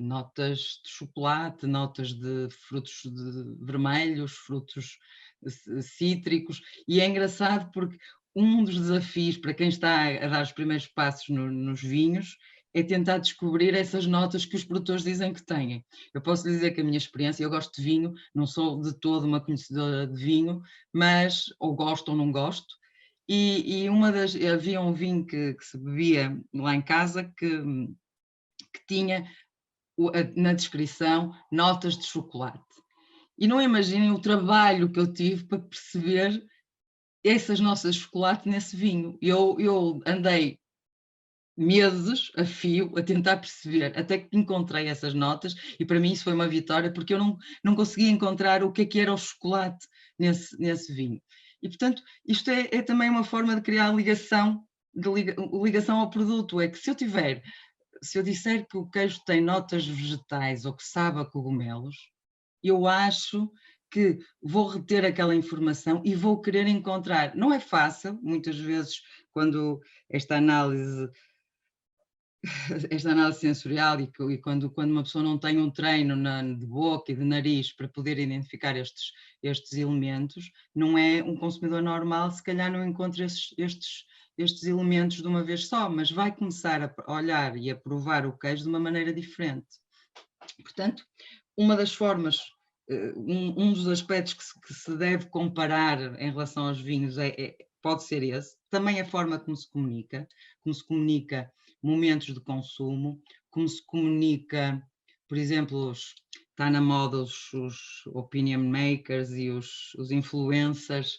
notas de chocolate, notas de frutos vermelhos, frutos cítricos, e é engraçado porque um dos desafios para quem está a dar os primeiros passos nos vinhos é tentar descobrir essas notas que os produtores dizem que têm. Eu posso dizer que a minha experiência, eu gosto de vinho, não sou de todo uma conhecedora de vinho, mas ou gosto ou não gosto, e havia um vinho que se bebia lá em casa que tinha na descrição notas de chocolate. E não imaginem o trabalho que eu tive para perceber essas notas de chocolate nesse vinho. Eu andei meses a fio a tentar perceber, até que encontrei essas notas, e para mim isso foi uma vitória, porque eu não conseguia encontrar o que era o chocolate nesse vinho. E, portanto, isto é também uma forma de criar ligação ao produto. É que se eu disser que o queijo tem notas vegetais ou que sabe a cogumelos, eu acho que vou reter aquela informação e vou querer encontrar. Não é fácil, muitas vezes, quando esta análise sensorial e quando uma pessoa não tem um treino de boca e de nariz para poder identificar estes elementos, não é um consumidor normal, se calhar não encontra estes elementos de uma vez só, mas vai começar a olhar e a provar o queijo de uma maneira diferente. Portanto, uma das formas, um dos aspectos que se deve comparar em relação aos vinhos pode ser esse, também a forma como se comunica momentos de consumo, como se comunica, por exemplo, está na moda os opinion makers e os influencers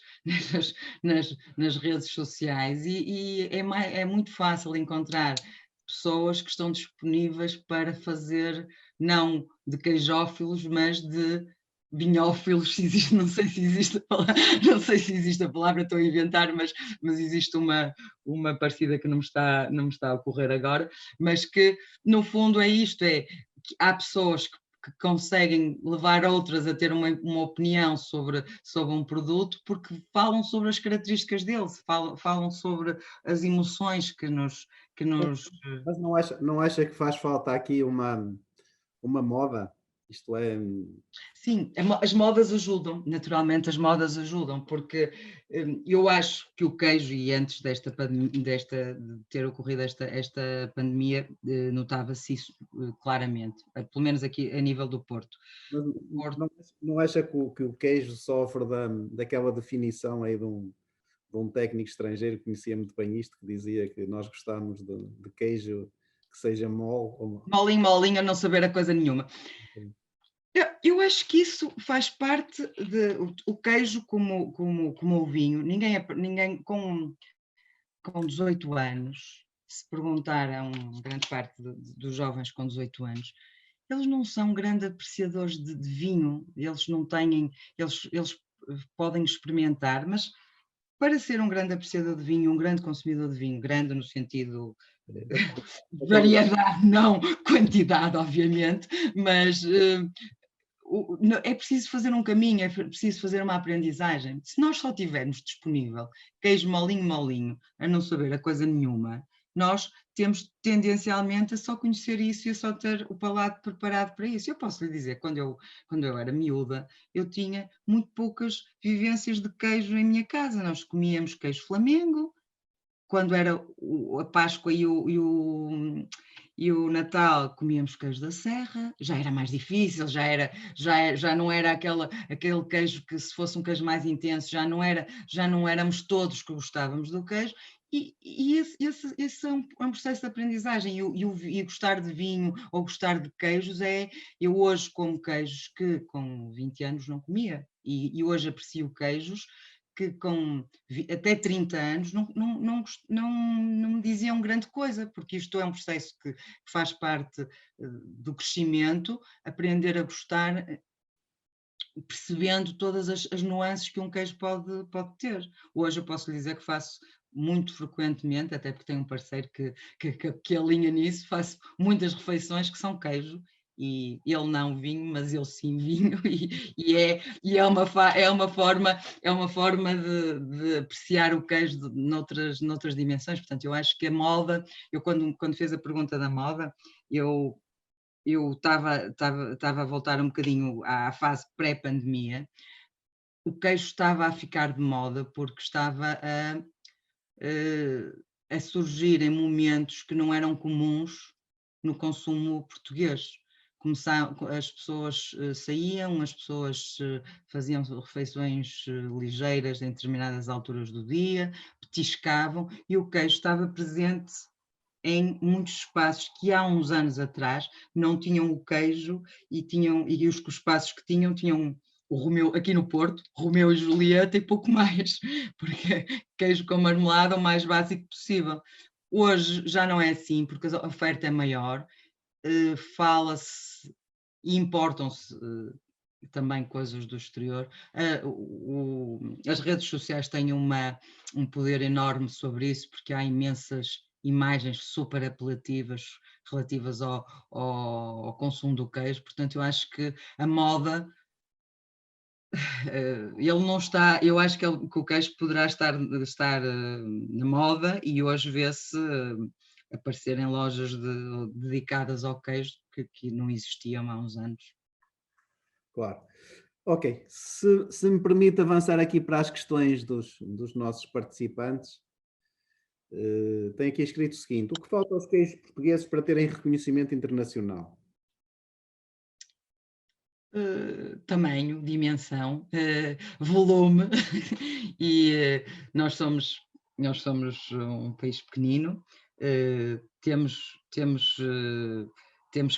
nas redes sociais, e é muito fácil encontrar pessoas que estão disponíveis para fazer, não de queijófilos, mas de vinhófilos, não sei se existe a palavra, estou a inventar, mas existe uma parecida que não me está a ocorrer agora, mas que no fundo é isto, que há pessoas que que conseguem levar outras a ter uma opinião sobre um produto, porque falam sobre as características dele, falam sobre as emoções que nos... Mas não acha que faz falta aqui uma moda? Isto é, Sim, as modas ajudam, naturalmente as modas ajudam, porque eu acho que o queijo, e antes de ter ocorrido esta pandemia, notava-se isso claramente, pelo menos aqui a nível do Porto. mas Porto, não acha que o queijo sofre daquela definição aí de um técnico estrangeiro que conhecia muito bem isto, que dizia que nós gostamos de queijo que seja mole ou... molinho, molinho, a não saber a coisa nenhuma. Eu acho que isso faz parte o queijo como o vinho. Ninguém com 18 anos, se perguntar a grande parte dos jovens com 18 anos, eles não são grandes apreciadores de vinho, eles não têm, eles podem experimentar, mas para ser um grande apreciador de vinho, um grande consumidor de vinho, grande no sentido variedade, não quantidade, obviamente, mas é preciso fazer um caminho, é preciso fazer uma aprendizagem. Se nós só tivermos disponível queijo molinho, molinho, a não saber a coisa nenhuma, nós temos tendencialmente a só conhecer isso e a só ter o palato preparado para isso. Eu posso lhe dizer, quando eu era miúda, eu tinha muito poucas vivências de queijo em minha casa. Nós comíamos queijo Flamengo, quando era a Páscoa e o Natal, comíamos queijo da Serra, já era mais difícil, já não era aquele queijo que, se fosse um queijo mais intenso, já não éramos todos que gostávamos do queijo, e esse é um processo de aprendizagem, e gostar de vinho ou gostar de queijos eu hoje como queijos que com 20 anos não comia, e hoje aprecio queijos que com até 30 anos não me diziam grande coisa, porque isto é um processo que faz parte do crescimento, aprender a gostar, percebendo todas as nuances que um queijo pode ter. Hoje eu posso lhe dizer que faço muito frequentemente, até porque tenho um parceiro que alinha nisso, faço muitas refeições que são queijo, e ele não vinho, mas eu sim vinho, e é uma forma de apreciar o queijo noutras dimensões. Portanto, eu acho que a moda, eu quando fez a pergunta da moda, eu estava a voltar um bocadinho à fase pré-pandemia. O queijo estava a ficar de moda porque estava a surgir em momentos que não eram comuns no consumo português. As pessoas saíam, as pessoas faziam refeições ligeiras em determinadas alturas do dia, petiscavam, e o queijo estava presente em muitos espaços que há uns anos atrás não tinham o queijo, e os espaços que tinham o Romeu, aqui no Porto, Romeu e Julieta e pouco mais, porque queijo com marmelada é o mais básico possível. Hoje já não é assim, porque a oferta é maior, fala-se e importam-se também coisas do exterior. As redes sociais têm um poder enorme sobre isso, porque há imensas imagens super apelativas relativas ao consumo do queijo. Portanto, eu acho que a moda, ele não está, eu acho que o queijo poderá estar na moda, e hoje vê-se aparecer em lojas dedicadas ao queijo que não existiam há uns anos. Claro. Ok, se me permite avançar aqui para as questões dos nossos participantes, tem aqui escrito o seguinte: o que falta aos queijos portugueses para terem reconhecimento internacional? Tamanho, dimensão, volume, e nós somos um país pequenino, temos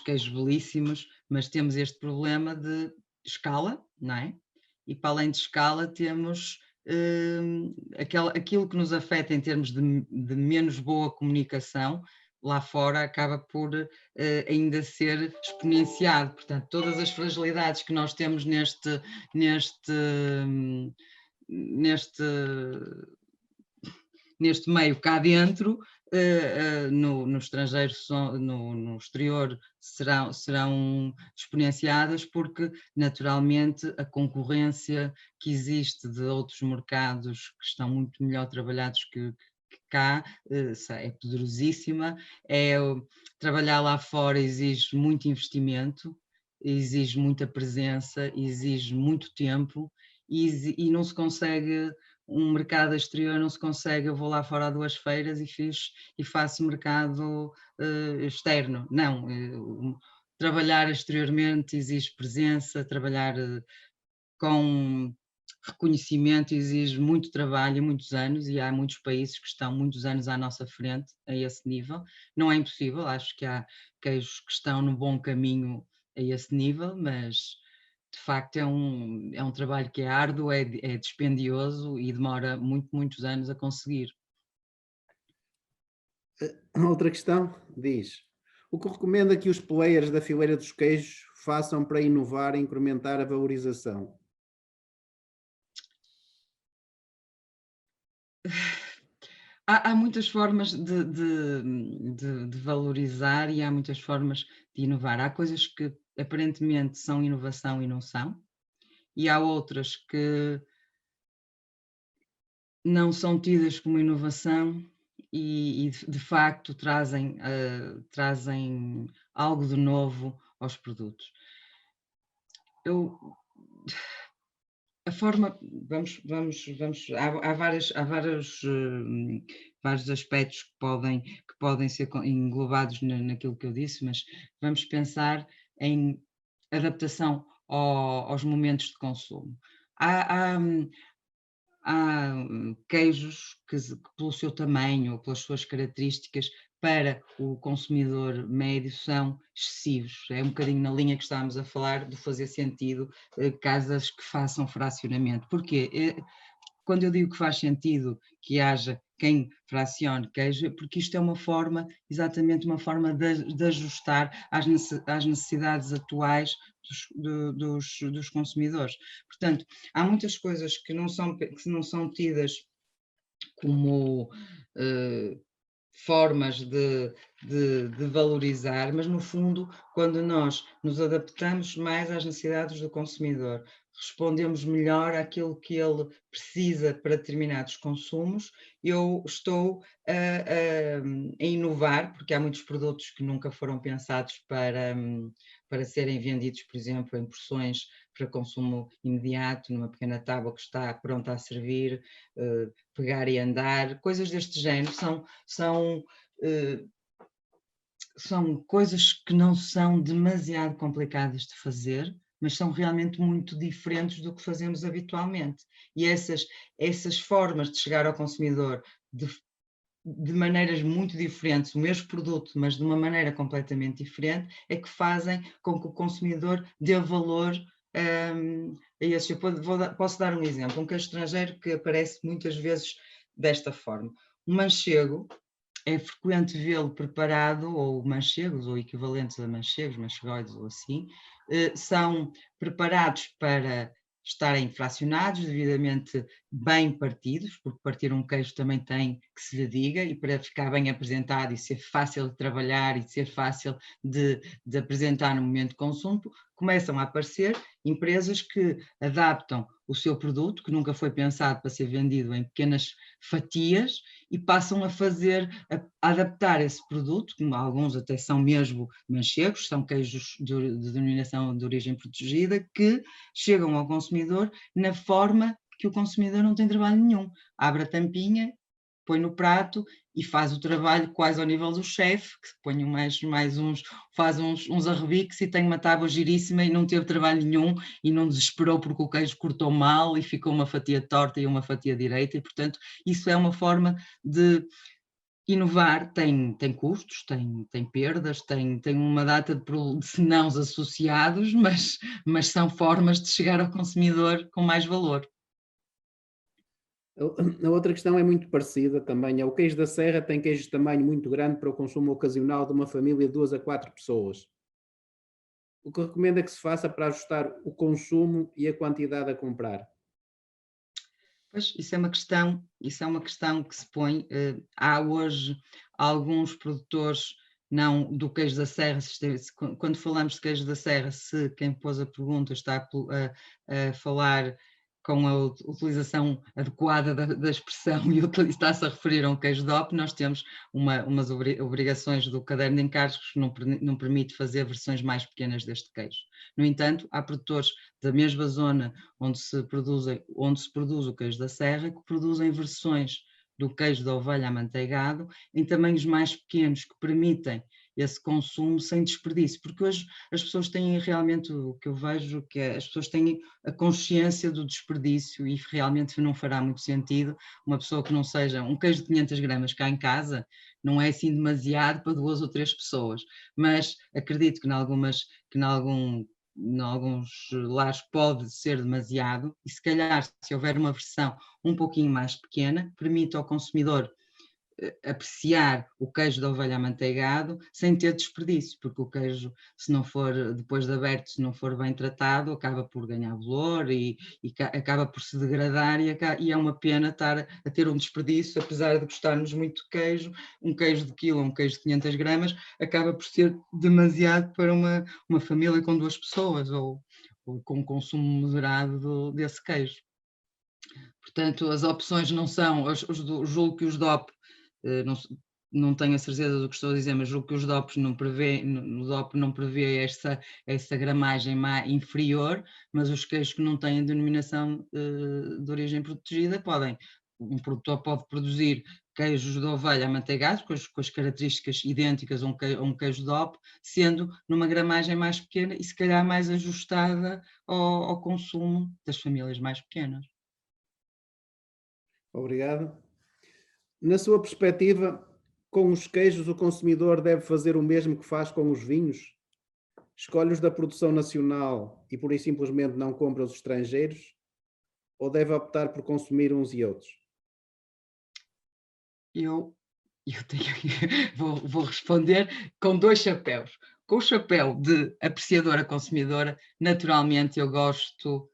queijos belíssimos, mas temos este problema de escala, não é? E para além de escala temos aquilo que nos afeta em termos de menos boa comunicação lá fora, acaba por ainda ser exponenciado. Portanto, todas as fragilidades que nós temos neste neste meio cá dentro, no estrangeiro, no exterior, serão exponenciadas, porque naturalmente a concorrência que existe de outros mercados que estão muito melhor trabalhados que cá é poderosíssima. Trabalhar lá fora exige muito investimento, exige muita presença, exige muito tempo e não se consegue, um mercado exterior não se consegue, eu vou lá fora a 2 feiras e faço mercado externo. Não, trabalhar exteriormente exige presença, trabalhar com reconhecimento exige muito trabalho e muitos anos, e há muitos países que estão muitos anos à nossa frente a esse nível. Não é impossível, acho que há queijos que estão no bom caminho a esse nível, mas de facto é um trabalho que é árduo, é dispendioso e demora muitos anos a conseguir. Outra questão diz: o que recomenda que os players da fileira dos queijos façam para inovar e incrementar a valorização? Há muitas formas de valorizar e há muitas formas de inovar. Há coisas que aparentemente são inovação e não são, e há outras que não são tidas como inovação e de facto trazem algo de novo aos produtos. A forma, há vários aspectos que podem ser englobados naquilo que eu disse, mas vamos pensar em adaptação aos momentos de consumo. Há queijos que pelo seu tamanho ou pelas suas características, para o consumidor médio, são excessivos. É um bocadinho na linha que estávamos a falar, de fazer sentido casas que façam fracionamento. Porquê? Quando eu digo que faz sentido que haja quem fracione queijo, porque isto é exatamente uma forma de ajustar às necessidades atuais dos consumidores. Portanto, há muitas coisas que não são tidas como formas de valorizar, mas no fundo, quando nós nos adaptamos mais às necessidades do consumidor, respondemos melhor àquilo que ele precisa para determinados consumos, eu estou a inovar, porque há muitos produtos que nunca foram pensados para serem vendidos, por exemplo, em porções para consumo imediato, numa pequena tábua que está pronta a servir, pegar e andar, coisas deste género, são coisas que não são demasiado complicadas de fazer, mas são realmente muito diferentes do que fazemos habitualmente. E essas formas de chegar ao consumidor de maneiras muito diferentes, o mesmo produto, mas de uma maneira completamente diferente, é que fazem com que o consumidor dê valor a esses. Posso dar um exemplo, um queijo estrangeiro que aparece muitas vezes desta forma. O manchego, é frequente vê-lo preparado, ou manchegos, ou equivalentes a manchegos, manchegoides ou assim, são preparados para estarem fracionados, devidamente bem partidos, porque partir um queijo também tem que se lhe diga, e para ficar bem apresentado e ser fácil de trabalhar e ser fácil de apresentar no momento de consumo, começam a aparecer empresas que adaptam o seu produto, que nunca foi pensado para ser vendido em pequenas fatias, e passam a adaptar esse produto, como alguns até são mesmo manchegos, são queijos de denominação de origem protegida, que chegam ao consumidor na forma que o consumidor não tem trabalho nenhum. Abre a tampinha, põe no prato e faz o trabalho quase ao nível do chefe, que põe faz uns arrebiques e tem uma tábua giríssima e não teve trabalho nenhum e não desesperou porque o queijo cortou mal e ficou uma fatia torta e uma fatia direita, e portanto isso é uma forma de inovar. Tem custos, tem perdas, tem uma data de senãos associados, mas são formas de chegar ao consumidor com mais valor. A outra questão é muito parecida também. O queijo da serra tem queijo de tamanho muito grande para o consumo ocasional de uma família de 2 a 4 pessoas. O que recomenda que se faça para ajustar o consumo e a quantidade a comprar? Pois, isso é uma questão que se põe. Há hoje alguns produtores, não do queijo da serra, quando falamos de queijo da serra, se quem pôs a pergunta está a falar com a utilização adequada da expressão e está-se a referir a um queijo DOP, nós temos umas obrigações do caderno de encargos que não permite fazer versões mais pequenas deste queijo. No entanto, há produtores da mesma zona onde se produz o queijo da serra, que produzem versões do queijo da ovelha amanteigado em tamanhos mais pequenos, que permitem esse consumo sem desperdício, porque hoje as pessoas têm realmente, o que eu vejo, que as pessoas têm a consciência do desperdício e realmente não fará muito sentido uma pessoa que não seja, um queijo de 500 gramas cá em casa, não é assim demasiado para 2 ou 3 pessoas, mas acredito que em alguns lares pode ser demasiado e se calhar se houver uma versão um pouquinho mais pequena, permite ao consumidor apreciar o queijo da ovelha amanteigado sem ter desperdício, porque o queijo, se não for depois de aberto, se não for bem tratado, acaba por ganhar valor e acaba por se degradar e é uma pena estar a ter um desperdício, apesar de gostarmos muito de queijo, um queijo de quilo, um queijo de 500 gramas, acaba por ser demasiado para uma família com 2 pessoas ou com consumo moderado desse queijo. Portanto, as opções não são, julgo que os DOP, não, não tenho a certeza do que estou a dizer, mas julgo que os DOPs não prevê, no DOP não prevê essa gramagem inferior, mas os queijos que não têm denominação de origem protegida um produtor pode produzir queijos de ovelha amanteigados com as características idênticas a um queijo DOP, sendo numa gramagem mais pequena e se calhar mais ajustada ao consumo das famílias mais pequenas. Obrigado. Na sua perspectiva, com os queijos, o consumidor deve fazer o mesmo que faz com os vinhos? Escolhe os da produção nacional e por aí simplesmente não compra os estrangeiros? Ou deve optar por consumir uns e outros? Eu vou responder com 2 chapéus. Com o chapéu de apreciadora consumidora, naturalmente eu gosto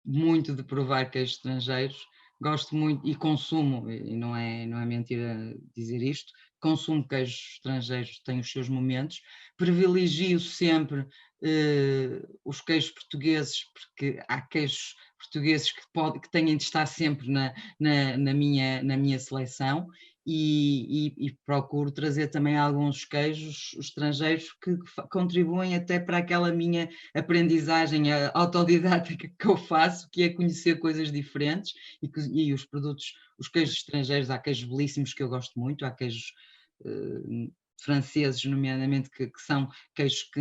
muito de provar queijos estrangeiros, gosto muito e consumo, e não é mentira dizer isto, consumo queijos estrangeiros, tem os seus momentos, privilegio sempre os queijos portugueses, porque há queijos portugueses que têm de estar sempre na minha seleção, e procuro trazer também alguns queijos estrangeiros que contribuem até para aquela minha aprendizagem autodidática que eu faço, que é conhecer coisas diferentes e os queijos estrangeiros, há queijos belíssimos que eu gosto muito, há queijos franceses, nomeadamente, que são queijos que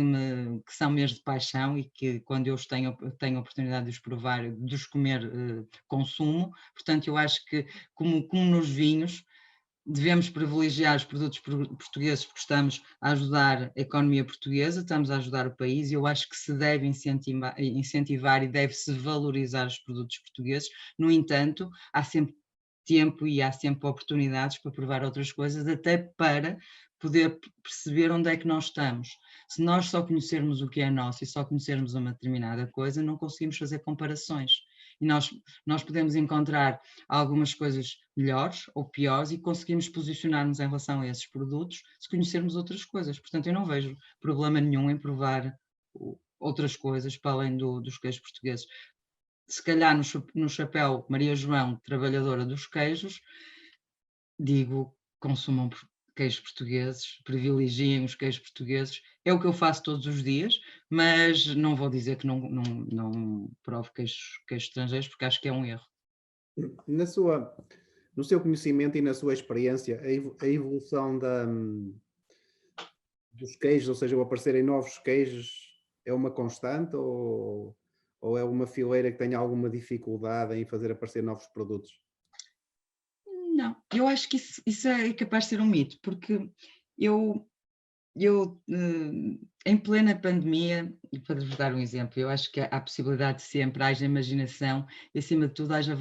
são mesmo de paixão e que quando eu tenho a oportunidade de os provar, de os comer, consumo. Portanto, eu acho que como nos vinhos, devemos privilegiar os produtos portugueses porque estamos a ajudar a economia portuguesa, estamos a ajudar o país e eu acho que se deve incentivar e deve-se valorizar os produtos portugueses. No entanto, há sempre tempo e há sempre oportunidades para provar outras coisas, até para poder perceber onde é que nós estamos. Se nós só conhecermos o que é nosso e só conhecermos uma determinada coisa, não conseguimos fazer comparações. E nós podemos encontrar algumas coisas melhores ou piores e conseguimos posicionar-nos em relação a esses produtos se conhecermos outras coisas. Portanto, eu não vejo problema nenhum em provar outras coisas para além dos queijos portugueses. Se calhar no chapéu Maria João, trabalhadora dos queijos, digo, consumam queijos portugueses, privilegiem os queijos portugueses. É o que eu faço todos os dias, mas não vou dizer que não provo queijos estrangeiros, porque acho que é um erro. No seu conhecimento e na sua experiência, a evolução dos queijos, ou seja, o aparecerem novos queijos, é uma constante ou é uma fileira que tenha alguma dificuldade em fazer aparecer novos produtos? Não, eu acho que isso é capaz de ser um mito, porque eu em plena pandemia, e para vos dar um exemplo, eu acho que há a possibilidade de sempre, haja imaginação e acima de tudo haja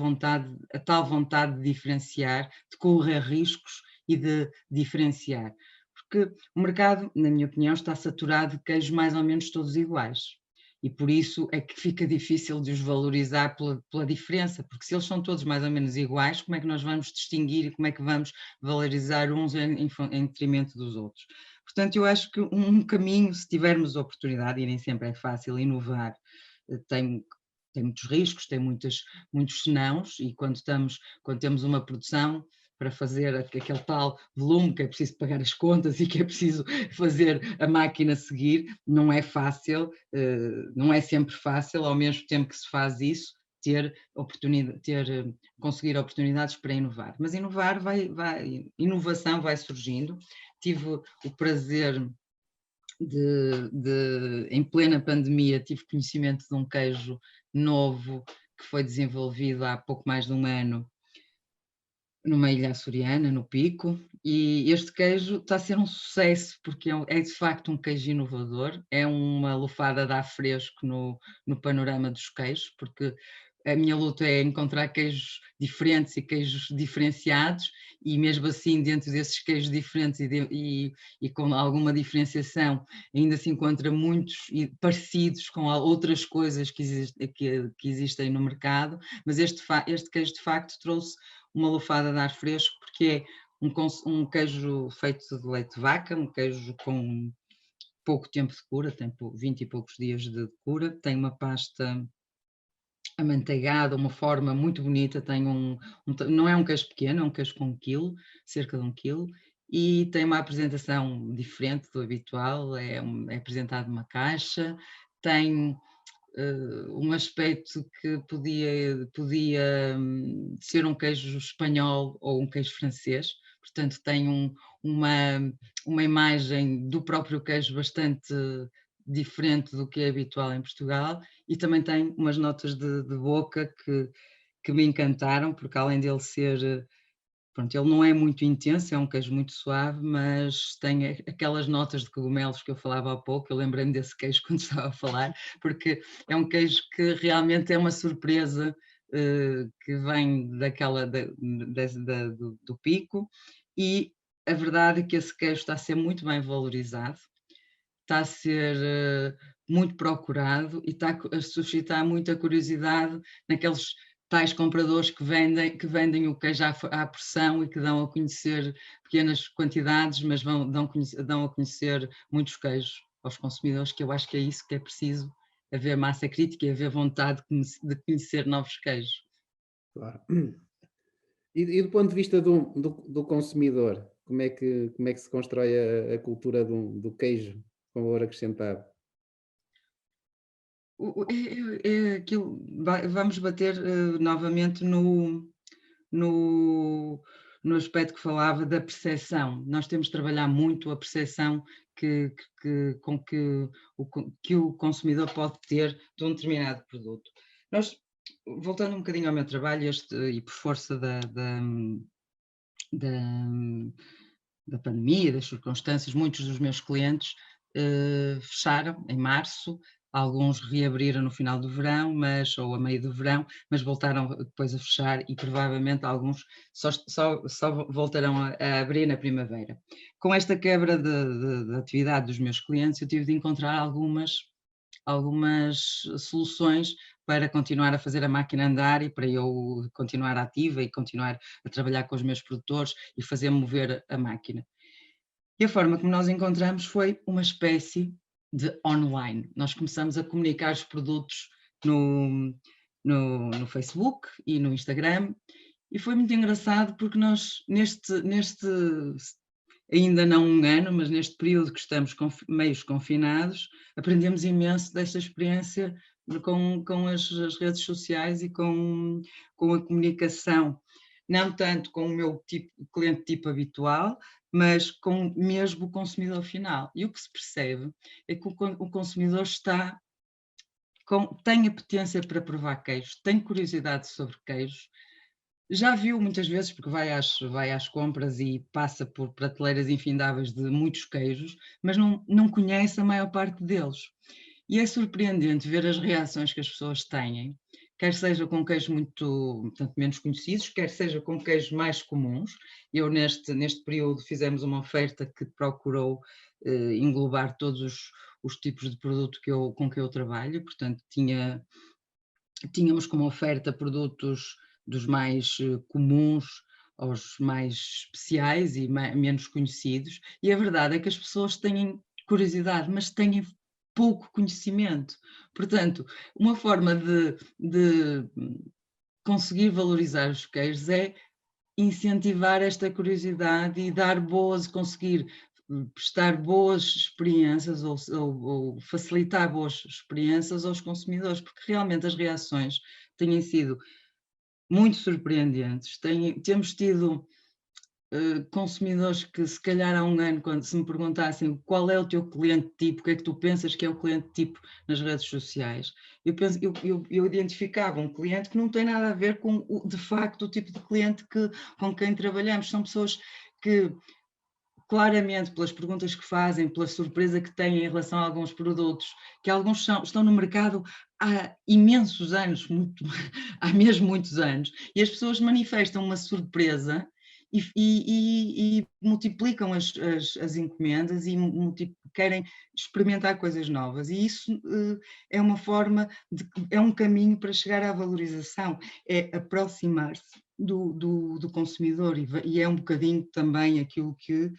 a tal vontade de diferenciar, de correr riscos e de diferenciar. Porque o mercado, na minha opinião, está saturado de queijos mais ou menos todos iguais. E por isso é que fica difícil de os valorizar pela diferença, porque se eles são todos mais ou menos iguais, como é que nós vamos distinguir e como é que vamos valorizar uns em detrimento dos outros? Portanto, eu acho que um caminho, se tivermos oportunidade, e nem sempre é fácil inovar, tem muitos riscos, tem muitos senãos, e quando temos uma produção para fazer aquele tal volume que é preciso pagar as contas e que é preciso fazer a máquina seguir, não é fácil, não é sempre fácil, ao mesmo tempo que se faz isso, conseguir oportunidades para inovar. Mas inovação vai surgindo. Tive o prazer em plena pandemia, tive conhecimento de um queijo novo que foi desenvolvido há pouco mais de um ano numa ilha açoriana, no Pico, e este queijo está a ser um sucesso, porque é de facto um queijo inovador, é uma lufada de ar fresco no panorama dos queijos, porque a minha luta é encontrar queijos diferentes e queijos diferenciados, e mesmo assim, dentro desses queijos diferentes e com alguma diferenciação, ainda se encontra muitos parecidos com outras coisas que existem no mercado, mas este queijo de facto trouxe uma lufada de ar fresco, porque é um queijo feito de leite de vaca, um queijo com pouco tempo de cura, tem 20 e poucos dias de cura, tem uma pasta amanteigada, uma forma muito bonita, não é um queijo pequeno, é um queijo com 1 quilo, cerca de 1 quilo, e tem uma apresentação diferente do habitual, é apresentado numa caixa, tem um aspecto que podia ser um queijo espanhol ou um queijo francês, portanto tem uma imagem do próprio queijo bastante diferente do que é habitual em Portugal, e também tem umas notas de boca que me encantaram, porque além dele ser, pronto, ele não é muito intenso, é um queijo muito suave, mas tem aquelas notas de cogumelos que eu falava há pouco. Eu lembrei-me desse queijo quando estava a falar, porque é um queijo que realmente é uma surpresa, que vem do Pico, e a verdade é que esse queijo está a ser muito bem valorizado, está a ser muito procurado e está a suscitar muita curiosidade naqueles tais compradores que vendem o queijo à porção e que dão a conhecer pequenas quantidades, mas dão a conhecer muitos queijos aos consumidores, que eu acho que é isso que é preciso, haver massa crítica e haver vontade de conhecer novos queijos. Claro. E do ponto de vista do consumidor, como é que se constrói a cultura do queijo com valor acrescentado? Aquilo, vamos bater novamente no, no aspecto que falava da percepção. Nós temos de trabalhar muito a percepção que o consumidor pode ter de um determinado produto. Voltando um bocadinho ao meu trabalho, e por força da pandemia, das circunstâncias, muitos dos meus clientes fecharam em março, alguns reabriram no final do verão, ou a meio do verão, mas voltaram depois a fechar, e provavelmente alguns só voltarão a abrir na primavera. Com esta quebra de atividade dos meus clientes, eu tive de encontrar algumas soluções para continuar a fazer a máquina andar e para eu continuar ativa e continuar a trabalhar com os meus produtores e fazer mover a máquina. E a forma como nós encontramos foi uma espécie de online. Nós começamos a comunicar os produtos no Facebook e no Instagram, e foi muito engraçado porque nós, ainda não um ano, mas neste período que estamos meios confinados, aprendemos imenso desta experiência com as redes sociais e com a comunicação, não tanto com o meu cliente tipo habitual, mas com mesmo o consumidor final. E o que se percebe é que o consumidor tem apetência para provar queijos, tem curiosidade sobre queijos, já viu muitas vezes, porque vai às compras e passa por prateleiras infindáveis de muitos queijos, mas não conhece a maior parte deles. E é surpreendente ver as reações que as pessoas têm quer seja com queijos muito, portanto, menos conhecidos, quer seja com queijos mais comuns. Eu, neste período, fizemos uma oferta que procurou englobar todos os tipos de produto com que eu trabalho, portanto, tínhamos como oferta produtos dos mais comuns aos mais especiais e menos conhecidos, e a verdade é que as pessoas têm curiosidade, mas têm pouco conhecimento. Portanto, uma forma de conseguir valorizar os queijos é incentivar esta curiosidade e conseguir prestar boas experiências ou facilitar boas experiências aos consumidores, porque realmente as reações têm sido muito surpreendentes. Temos tido consumidores que, se calhar há um ano, quando se me perguntassem qual é o teu cliente tipo, o que é que tu pensas que é o cliente tipo nas redes sociais, eu identificava um cliente que não tem nada a ver com, de facto, o tipo de cliente com quem trabalhamos. São pessoas que, claramente, pelas perguntas que fazem, pela surpresa que têm em relação a alguns produtos, que alguns estão no mercado há imensos anos, há mesmo muitos anos, e as pessoas manifestam uma surpresa e multiplicam as encomendas e querem experimentar coisas novas, e isso é uma forma, é um caminho para chegar à valorização, é aproximar-se do consumidor, e é um bocadinho também aquilo que,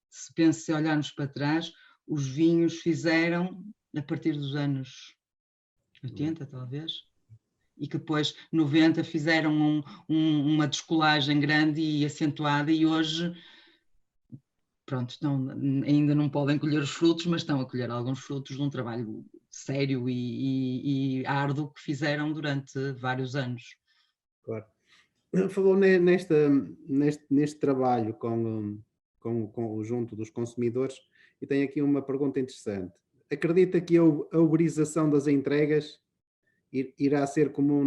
se olharmos para trás, os vinhos fizeram a partir dos anos 80, talvez, e que depois, 90, fizeram uma descolagem grande e acentuada, e hoje, pronto, ainda não podem colher os frutos, mas estão a colher alguns frutos de um trabalho sério e árduo que fizeram durante vários anos. Claro. Falou neste trabalho junto dos consumidores, e tenho aqui uma pergunta interessante. Acredita que a uberização das entregas irá ser comum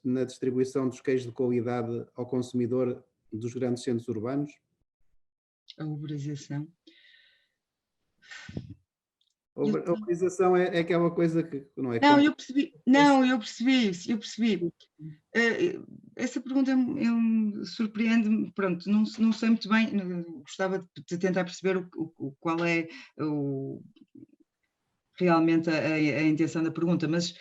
na distribuição dos queijos de qualidade ao consumidor dos grandes centros urbanos? A uberização. A uberização é aquela coisa que não é... Não, eu percebi. Não, eu percebi. Essa pergunta surpreende-me, pronto, não sei muito bem, gostava de tentar perceber qual é realmente a intenção da pergunta, mas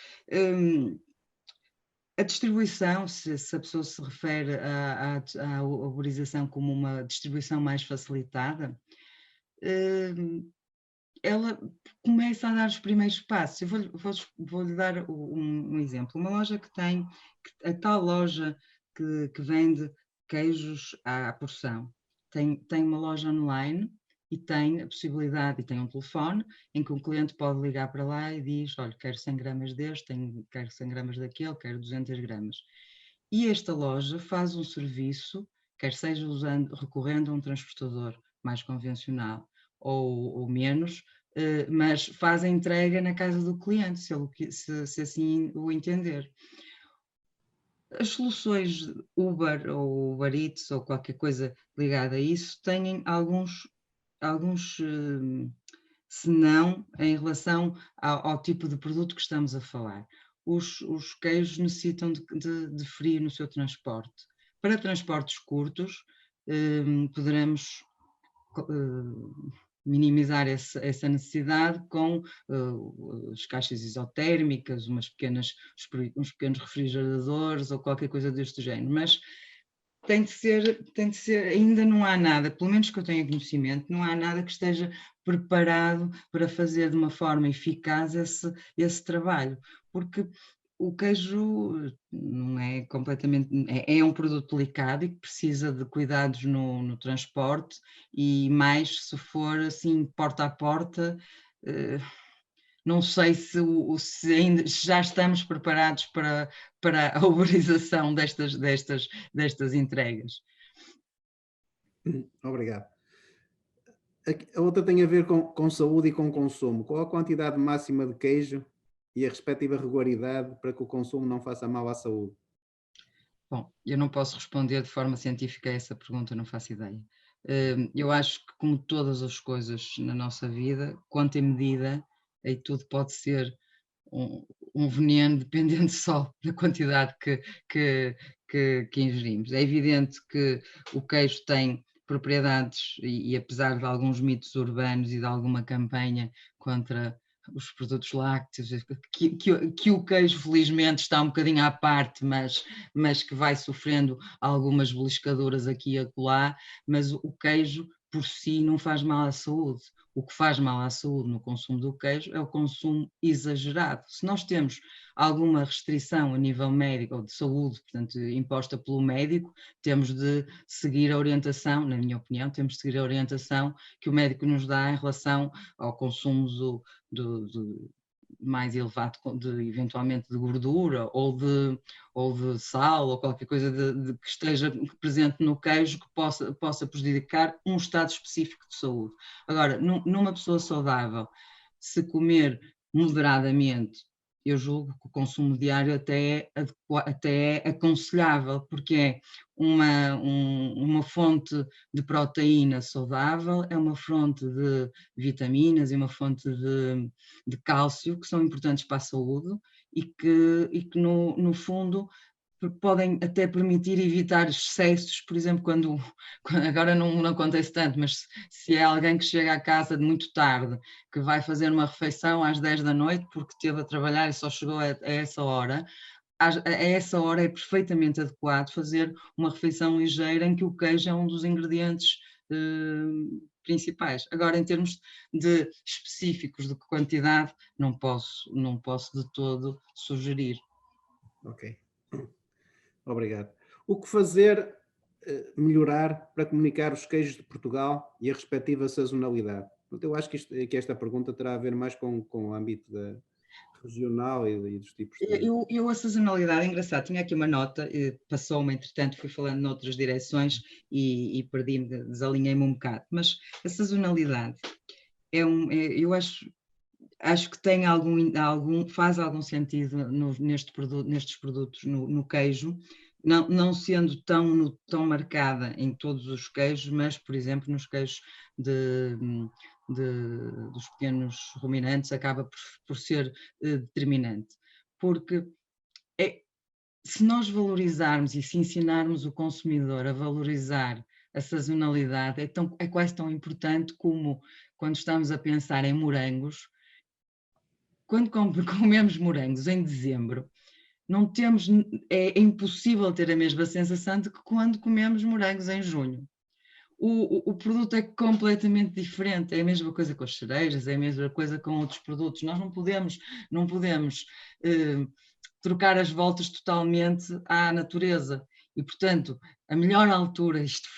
a distribuição, se a pessoa se refere à uberização como uma distribuição mais facilitada, ela começa a dar os primeiros passos. Eu vou-lhe dar um exemplo. Uma loja a tal loja que vende queijos à porção, tem uma loja online e tem a possibilidade, e tem um telefone, em que um cliente pode ligar para lá e diz: olha, quero 100 gramas deste, quero 100 gramas daquele, quero 200 gramas. E esta loja faz um serviço, quer seja recorrendo a um transportador mais convencional ou menos, mas faz a entrega na casa do cliente, se assim o entender. As soluções Uber ou Uber Eats ou qualquer coisa ligada a isso têm alguns senão em relação ao tipo de produto que estamos a falar. Os queijos necessitam de frio no seu transporte. Para transportes curtos, poderemos minimizar essa necessidade com as caixas isotérmicas, uns pequenos refrigeradores ou qualquer coisa deste género, mas tem de ser, ainda não há nada, pelo menos que eu tenha conhecimento, não há nada que esteja preparado para fazer de uma forma eficaz esse trabalho, porque o queijo não é completamente, é um produto delicado e que precisa de cuidados no transporte, e mais se for assim porta a porta, não sei se ainda já estamos preparados para a uberização destas entregas. Obrigado. A outra tem a ver com saúde e com consumo. Qual a quantidade máxima de queijo e a respectiva regularidade para que o consumo não faça mal à saúde? Bom, eu não posso responder de forma científica a essa pergunta, não faço ideia. Eu acho que, como todas as coisas na nossa vida, quanto em medida, aí tudo pode ser um veneno dependendo só da quantidade que ingerimos. É evidente que o queijo tem propriedades, e apesar de alguns mitos urbanos e de alguma campanha contra os produtos lácteos, que o queijo felizmente está um bocadinho à parte, mas que vai sofrendo algumas beliscaduras aqui e acolá, mas o queijo por si não faz mal à saúde. O que faz mal à saúde no consumo do queijo é o consumo exagerado. Se nós temos alguma restrição a nível médico ou de saúde, portanto, imposta pelo médico, temos de seguir a orientação, na minha opinião, temos de seguir a orientação que o médico nos dá em relação ao consumo mais elevado, eventualmente de gordura ou de sal ou qualquer coisa que esteja presente no queijo que possa prejudicar um estado específico de saúde. Agora, numa pessoa saudável, se comer moderadamente, eu julgo que o consumo diário até é aconselhável, porque é uma fonte de proteína saudável, é uma fonte de vitaminas e uma fonte de cálcio que são importantes para a saúde e que no fundo podem até permitir evitar excessos, por exemplo, quando agora não acontece tanto, mas se é alguém que chega à casa muito tarde, que vai fazer uma refeição às 10 da noite porque teve a trabalhar e só chegou a essa hora, a essa hora é perfeitamente adequado fazer uma refeição ligeira em que o queijo é um dos ingredientes principais. Agora, em termos de específicos de quantidade, não posso de todo sugerir. Ok. Obrigado. O que fazer, melhorar para comunicar os queijos de Portugal e a respectiva sazonalidade? Eu acho que esta pergunta terá a ver mais com o âmbito regional e dos tipos de... Eu a sazonalidade, é engraçado, tinha aqui uma nota, passou-me, entretanto, fui falando noutras direções e perdi-me, desalinhei-me um bocado, mas a sazonalidade eu acho que tem faz algum sentido nestes produtos, no queijo, não sendo tão marcada em todos os queijos, mas, por exemplo, nos queijos dos pequenos ruminantes acaba por ser determinante, porque se nós valorizarmos e se ensinarmos o consumidor a valorizar a sazonalidade, é quase tão importante como quando estamos a pensar em morangos. Quando comemos morangos em dezembro, é impossível ter a mesma sensação de que quando comemos morangos em junho. O produto é completamente diferente, é a mesma coisa com as cerejas, é a mesma coisa com outros produtos. Nós não podemos trocar as voltas totalmente à natureza. E, portanto, a melhor altura, isto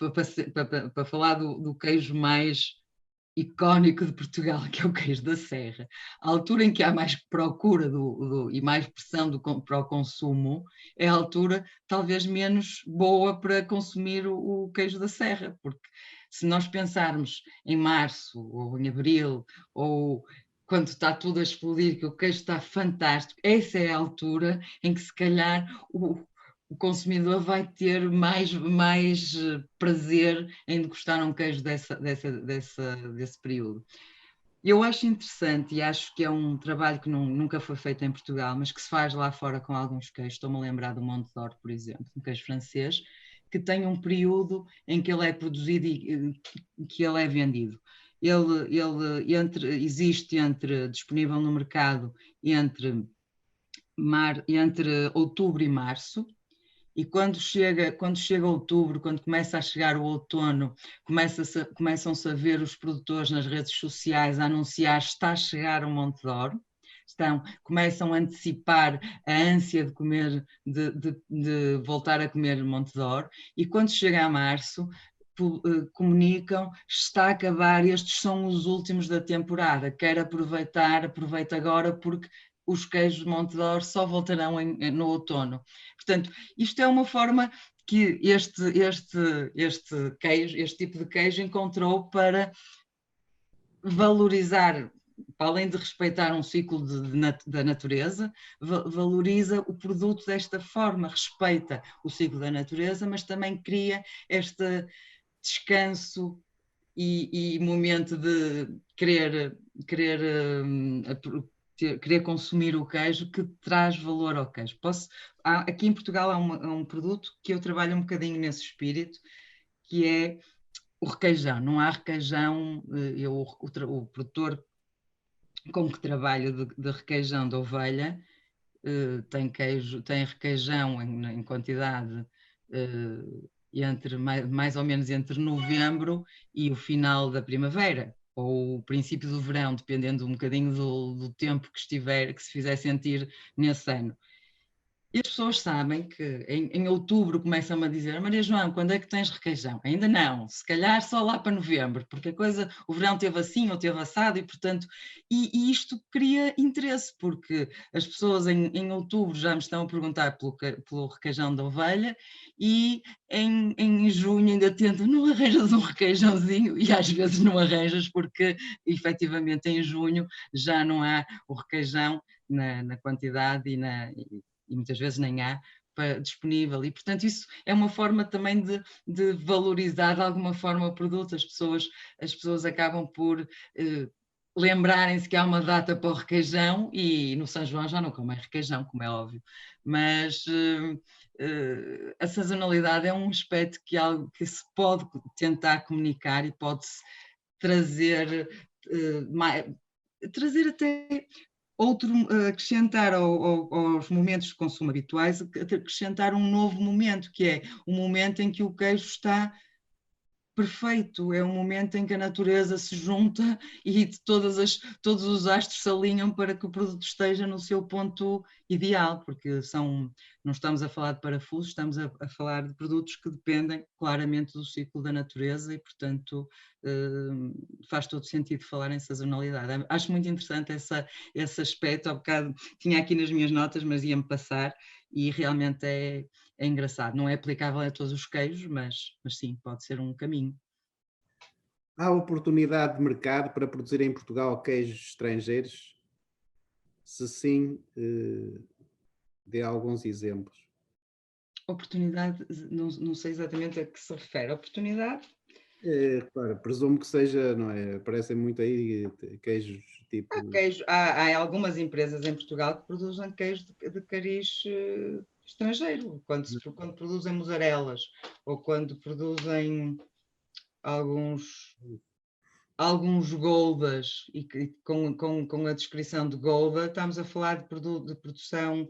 para falar do queijo mais icónico de Portugal, que é o queijo da Serra, a altura em que há mais procura e mais pressão para o consumo, é a altura talvez menos boa para consumir o queijo da Serra, porque se nós pensarmos em março ou em abril, ou quando está tudo a explodir, que o queijo está fantástico, essa é a altura em que se calhar o consumidor vai ter mais prazer em degustar um queijo desse período. Eu acho interessante e acho que é um trabalho que nunca foi feito em Portugal, mas que se faz lá fora com alguns queijos. Estou-me a lembrar do Monte d'Or, por exemplo, um queijo francês, que tem um período em que ele é produzido e que ele é vendido. Existe disponível no mercado entre outubro e março. E quando chega outubro, quando começa a chegar o outono, começam-se a ver os produtores nas redes sociais a anunciar está a chegar o Monte d'Or, começam a antecipar a ânsia de comer, de voltar a comer Monte d'Or, e quando chega a março, comunicam está a acabar, estes são os últimos da temporada, quer aproveita agora porque os queijos de Monte d'Or só voltarão no outono. Portanto, isto é uma forma que este tipo de queijo encontrou para valorizar, para além de respeitar um ciclo da natureza, valoriza o produto desta forma, respeita o ciclo da natureza, mas também cria este descanso e momento de querer querer consumir o queijo que traz valor ao queijo. Aqui em Portugal há um produto que eu trabalho um bocadinho nesse espírito, que é o requeijão. Não há requeijão, o produtor com que trabalho de requeijão de ovelha tem requeijão em quantidade entre mais ou menos entre novembro e o final da primavera, ou o princípio do verão, dependendo um bocadinho do tempo que se fizer sentir nesse ano. E as pessoas sabem que em outubro começam-me a dizer: Maria João, quando é que tens requeijão? Ainda não, se calhar só lá para novembro, porque o verão teve assim ou teve assado, e portanto, e isto cria interesse, porque as pessoas em outubro já me estão a perguntar pelo requeijão da ovelha, e em junho ainda tentam: não arranjas um requeijãozinho? E às vezes não arranjas, porque efetivamente em junho já não há o requeijão na quantidade e muitas vezes nem há disponível, e portanto isso é uma forma também de valorizar de alguma forma o produto. As pessoas acabam por lembrarem-se que há uma data para o requeijão, e no São João já não comem requeijão, como é óbvio, mas a sazonalidade é um aspecto que se pode tentar comunicar e pode-se trazer até acrescentar aos momentos de consumo habituais, acrescentar um novo momento, que é o momento em que o queijo está perfeito, é um momento em que a natureza se junta e todos os astros se alinham para que o produto esteja no seu ponto ideal, porque não estamos a falar de parafusos, estamos a falar de produtos que dependem claramente do ciclo da natureza, e portanto faz todo sentido falar em sazonalidade. Acho muito interessante esse aspecto. Há bocado tinha aqui nas minhas notas, mas ia-me passar, e realmente é engraçado. Não é aplicável a todos os queijos, mas sim, pode ser um caminho. Há oportunidade de mercado para produzir em Portugal queijos estrangeiros? Se sim, dê alguns exemplos. Oportunidade, não sei exatamente a que se refere. Oportunidade? Claro, presumo que seja, não é? Aparecem muito aí queijos tipo. Há algumas empresas em Portugal que produzem queijo de cariz estrangeiro, quando produzem mussarelas, ou quando produzem alguns goldas, e com a descrição de golda, estamos a falar de produção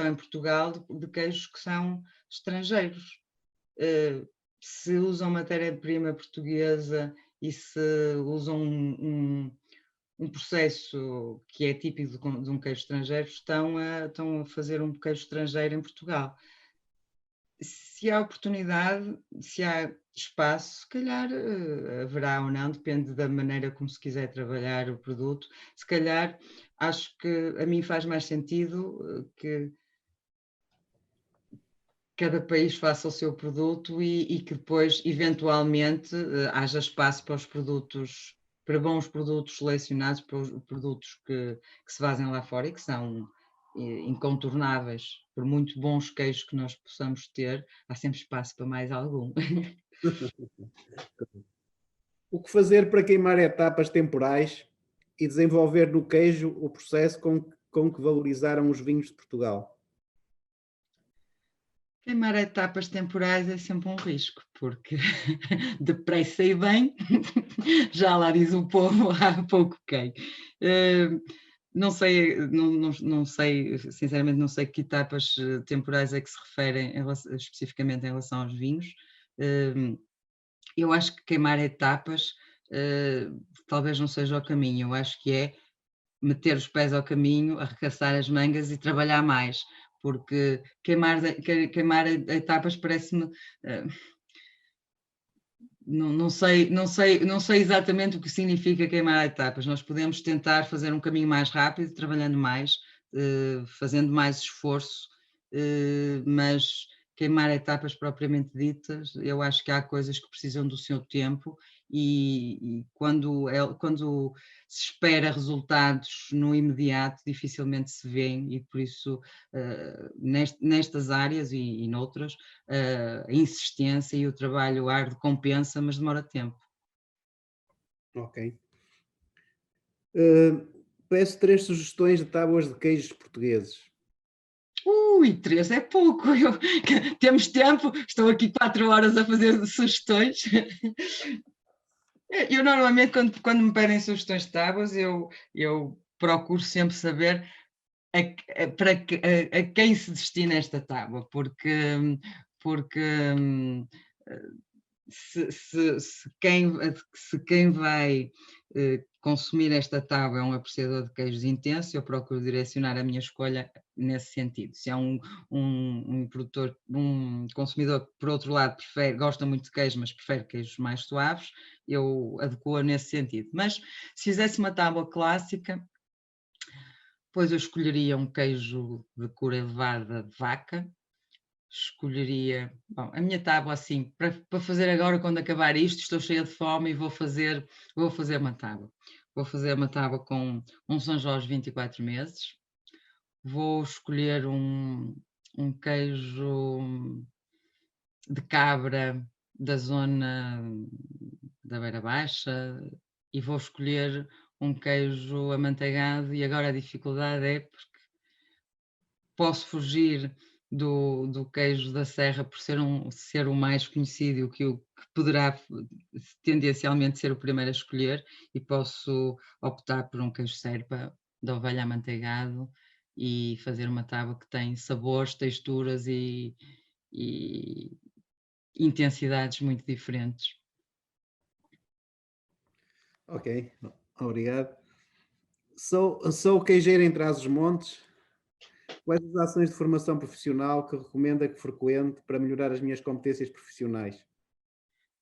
em Portugal de queijos que são estrangeiros. Se usam matéria-prima portuguesa e se usam um processo que é típico de um queijo estrangeiro, estão a fazer um queijo estrangeiro em Portugal. Se há oportunidade, se há espaço, se calhar haverá ou não, depende da maneira como se quiser trabalhar o produto. Se calhar, acho que a mim faz mais sentido que cada país faça o seu produto, e que depois, eventualmente, haja espaço para bons produtos selecionados, para os produtos que se fazem lá fora e que são incontornáveis. Por muito bons queijos que nós possamos ter, há sempre espaço para mais algum. O que fazer para queimar etapas temporais e desenvolver no queijo o processo com que valorizaram os vinhos de Portugal? Queimar etapas temporais é sempre um risco, porque depressa e bem, já lá diz o povo, há pouco quem. Não sei, sinceramente não sei que etapas temporais é que se referem especificamente em relação aos vinhos. Eu acho que queimar etapas talvez não seja o caminho. Eu acho que é meter os pés ao caminho, arregaçar as mangas e trabalhar mais, porque queimar etapas parece-me... Não sei exatamente o que significa queimar etapas. Nós podemos tentar fazer um caminho mais rápido, trabalhando mais, fazendo mais esforço, mas queimar etapas propriamente ditas, eu acho que há coisas que precisam do seu tempo, e quando se espera resultados no imediato, dificilmente se vêem, e por isso nestas áreas e noutras, a insistência e o trabalho árduo compensa, mas demora tempo. Ok. Peço 3 sugestões de tábuas de queijos portugueses. Ui, 3 é pouco. Temos tempo, estou aqui 4 horas a fazer sugestões. Eu normalmente, quando me pedem sugestões de tábuas, eu procuro sempre saber a quem se destina esta tábua, porque se quem vai consumir esta tábua é um apreciador de queijos intenso, eu procuro direcionar a minha escolha nesse sentido. Se é um produtor, um consumidor que, por outro lado, gosta muito de queijo, mas prefere queijos mais suaves, eu adequo nesse sentido. Mas se fizesse uma tábua clássica, pois eu escolheria um queijo de cor elevada de vaca, escolheria, bom, a minha tábua assim, para fazer agora quando acabar isto, estou cheia de fome e vou fazer uma tábua. Vou fazer uma tábua com um São Jorge 24 meses, vou escolher um queijo de cabra da zona da Beira Baixa e vou escolher um queijo amanteigado e agora a dificuldade é porque posso fugir do queijo da serra por ser o mais conhecido e o que poderá tendencialmente ser o primeiro a escolher e posso optar por um queijo serpa da ovelha amanteigado e fazer uma tábua que tem sabores, texturas e intensidades muito diferentes. Ok, obrigado. Sou queijeiro em Trás-os-Montes. Quais as ações de formação profissional que recomenda que frequente para melhorar as minhas competências profissionais?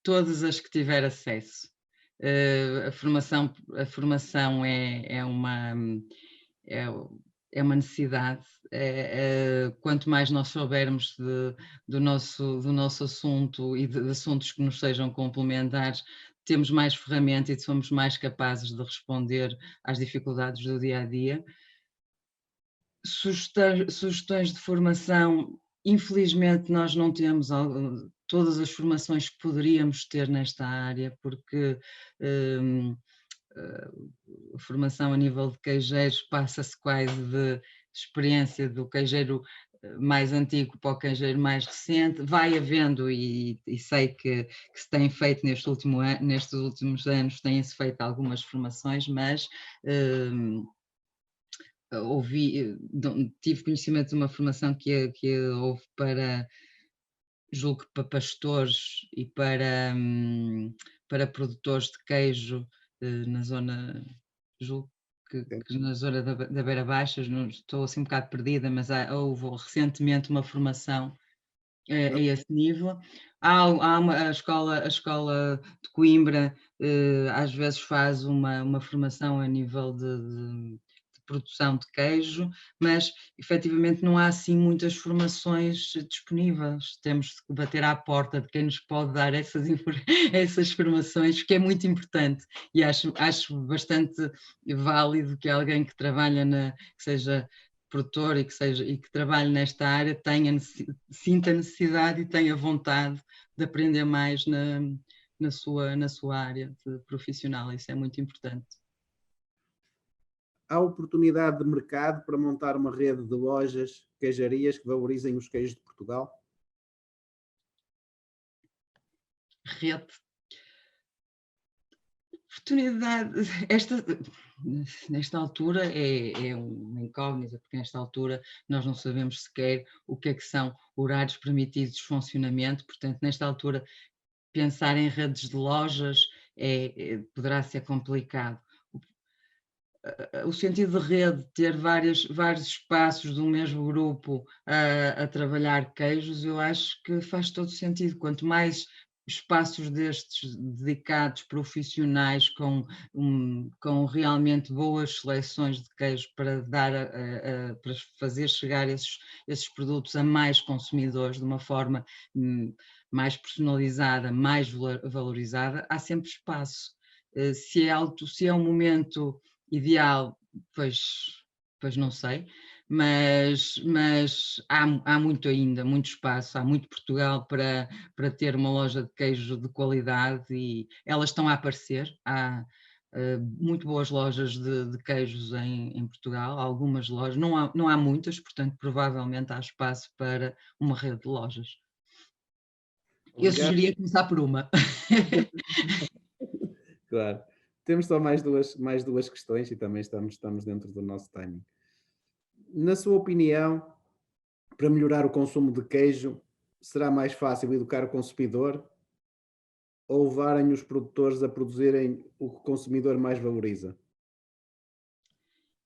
Todas as que tiver acesso. A formação é, é uma necessidade. Quanto mais nós soubermos do nosso assunto e de assuntos que nos sejam complementares, temos mais ferramentas e somos mais capazes de responder às dificuldades do dia a dia. Sugestões de formação, infelizmente nós não temos todas as formações que poderíamos ter nesta área, porque a formação a nível de queijeiros passa-se quase de experiência do queijeiro mais antigo para o queijeiro mais recente, vai havendo e sei que se tem feito nestes últimos anos, têm-se feito algumas formações, mas tive conhecimento de uma formação que houve julgo que para pastores e para produtores de queijo na zona, julgo que na zona da Beira Baixa, estou assim um bocado perdida, mas houve recentemente uma formação a esse nível. A escola de Coimbra às vezes faz uma formação a nível de produção de queijo, mas efetivamente não há assim muitas formações disponíveis. Temos de bater à porta de quem nos pode dar essas formações, que é muito importante e acho bastante válido que alguém que trabalha que seja produtor e que trabalhe nesta área sinta a necessidade e tenha vontade de aprender mais na sua área profissional. Isso é muito importante. Há oportunidade de mercado para montar uma rede de lojas, queijarias que valorizem os queijos de Portugal? Rede. Oportunidade. Nesta altura é uma incógnita, porque nesta altura nós não sabemos sequer o que é que são horários permitidos de funcionamento, portanto, nesta altura, pensar em redes de lojas poderá ser complicado. O sentido de rede, ter vários espaços do mesmo grupo a trabalhar queijos, eu acho que faz todo sentido. Quanto mais espaços destes dedicados, profissionais, com realmente boas seleções de queijos para para fazer chegar esses produtos a mais consumidores de uma forma mais personalizada, mais valorizada, há sempre espaço. Se é um momento ideal, pois não sei, mas há muito ainda, muito espaço, há muito Portugal para ter uma loja de queijo de qualidade e elas estão a aparecer. muito boas lojas de queijos em Portugal, algumas lojas, não há muitas, portanto provavelmente há espaço para uma rede de lojas. Eu Obrigado. sugeria começar por uma. Claro. Temos só mais duas questões e também estamos dentro do nosso timing. Na sua opinião, para melhorar o consumo de queijo, será mais fácil educar o consumidor ou levarem os produtores a produzirem o que o consumidor mais valoriza?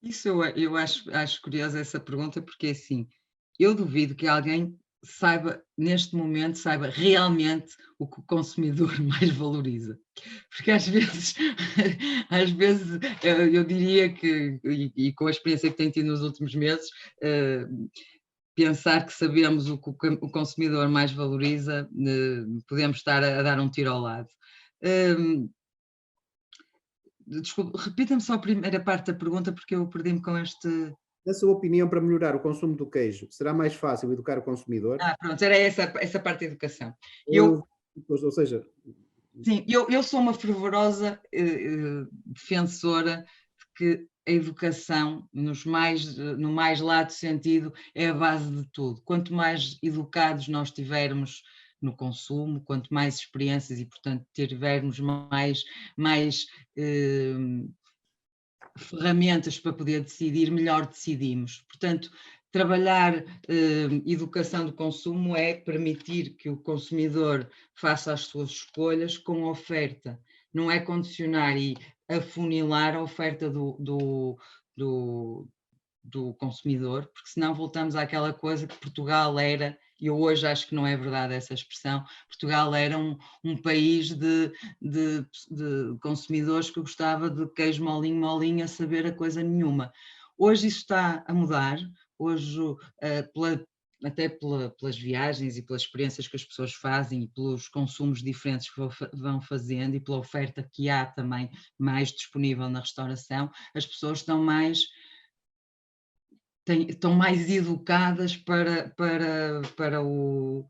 Isso eu acho curiosa essa pergunta, porque assim, eu duvido que alguém saiba, neste momento, saiba realmente o que o consumidor mais valoriza. Porque às vezes, às vezes eu diria que, e com a experiência que tenho tido nos últimos meses, pensar que sabemos o que o consumidor mais valoriza, podemos estar a dar um tiro ao lado. Desculpe, repita-me só a primeira parte da pergunta, porque eu perdi-me com este. Na sua opinião, para melhorar o consumo do queijo, será mais fácil educar o consumidor? Pronto, era essa parte da educação. Ou, ou seja, Sim, eu sou uma fervorosa defensora de que a educação, no mais lato sentido, é a base de tudo. Quanto mais educados nós tivermos no consumo, quanto mais experiências e, portanto, tivermos mais ferramentas para poder decidir, melhor decidimos. Portanto, trabalhar educação do consumo é permitir que o consumidor faça as suas escolhas com oferta, não é condicionar e afunilar a oferta do consumidor, porque senão voltamos àquela coisa que Portugal era, e eu hoje acho que não é verdade essa expressão, Portugal era um país de consumidores que gostava de queijo molinho, molinho, a saber a coisa nenhuma. Hoje isso está a mudar, hoje até pelas viagens e pelas experiências que as pessoas fazem e pelos consumos diferentes que vão fazendo e pela oferta que há também mais disponível na restauração, as pessoas estão mais educadas para o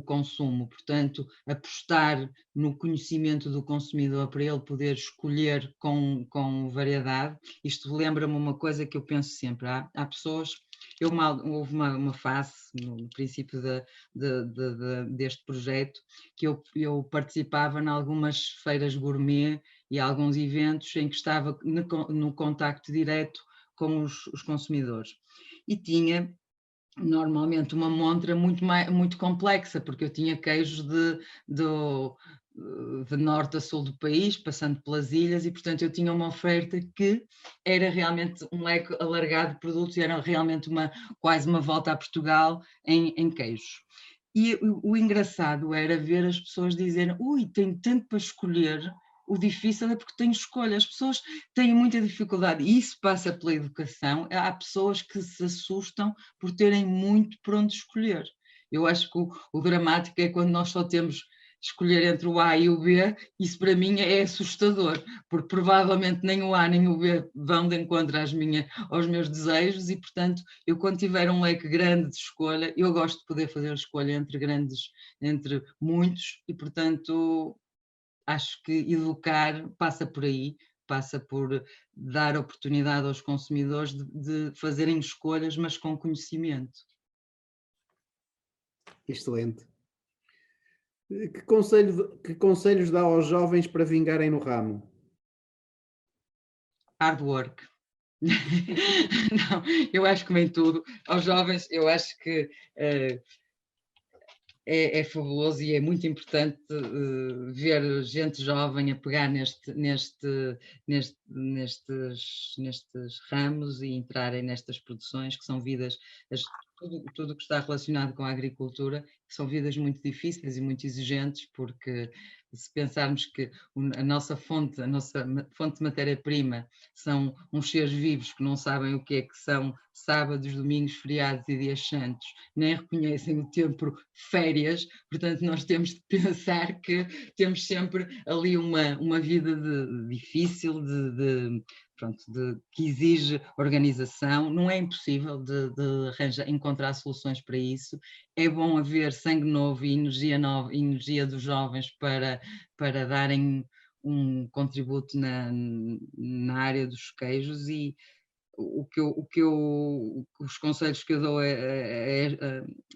consumo. Portanto, apostar no conhecimento do consumidor para ele poder escolher com variedade. Isto lembra-me uma coisa que eu penso sempre. Há pessoas... houve uma fase, no princípio deste projeto, que eu participava em algumas feiras gourmet e alguns eventos em que estava no contacto direto com os consumidores. E tinha normalmente uma montra muito complexa, porque eu tinha queijos de norte a sul do país, passando pelas ilhas, e portanto eu tinha uma oferta que era realmente um leque alargado de produtos, e era realmente quase uma volta a Portugal em queijos. E o engraçado era ver as pessoas dizerem: ui, tenho tanto para escolher. O difícil é porque tenho escolha. As pessoas têm muita dificuldade, e isso passa pela educação. Há pessoas que se assustam por terem muito por onde escolher. Eu acho que o dramático é quando nós só temos escolher entre o A e o B. Isso para mim é assustador, porque provavelmente nem o A nem o B vão de encontro aos meus desejos, e portanto eu, quando tiver um leque grande de escolha, eu gosto de poder fazer a escolha entre muitos, e portanto acho que educar passa por aí, passa por dar oportunidade aos consumidores de fazerem escolhas, mas com conhecimento. excelente. Que conselhos dá aos jovens para vingarem no ramo? Hard work. Não, eu acho que nem tudo. Aos jovens, eu acho que é fabuloso e é muito importante ver gente jovem a pegar nestes ramos e entrarem nestas produções, que são vidas, tudo que está relacionado com a agricultura, que são vidas muito difíceis e muito exigentes, porque se pensarmos que a nossa fonte de matéria-prima são uns seres vivos que não sabem o que são sábados, domingos, feriados e dias santos, nem reconhecem o tempo férias, portanto nós temos de pensar que temos sempre ali uma vida difícil, que exige organização. Não é impossível de encontrar soluções para isso. É bom haver sangue novo e energia nova, energia dos jovens para darem um contributo na área dos queijos, e os conselhos que eu dou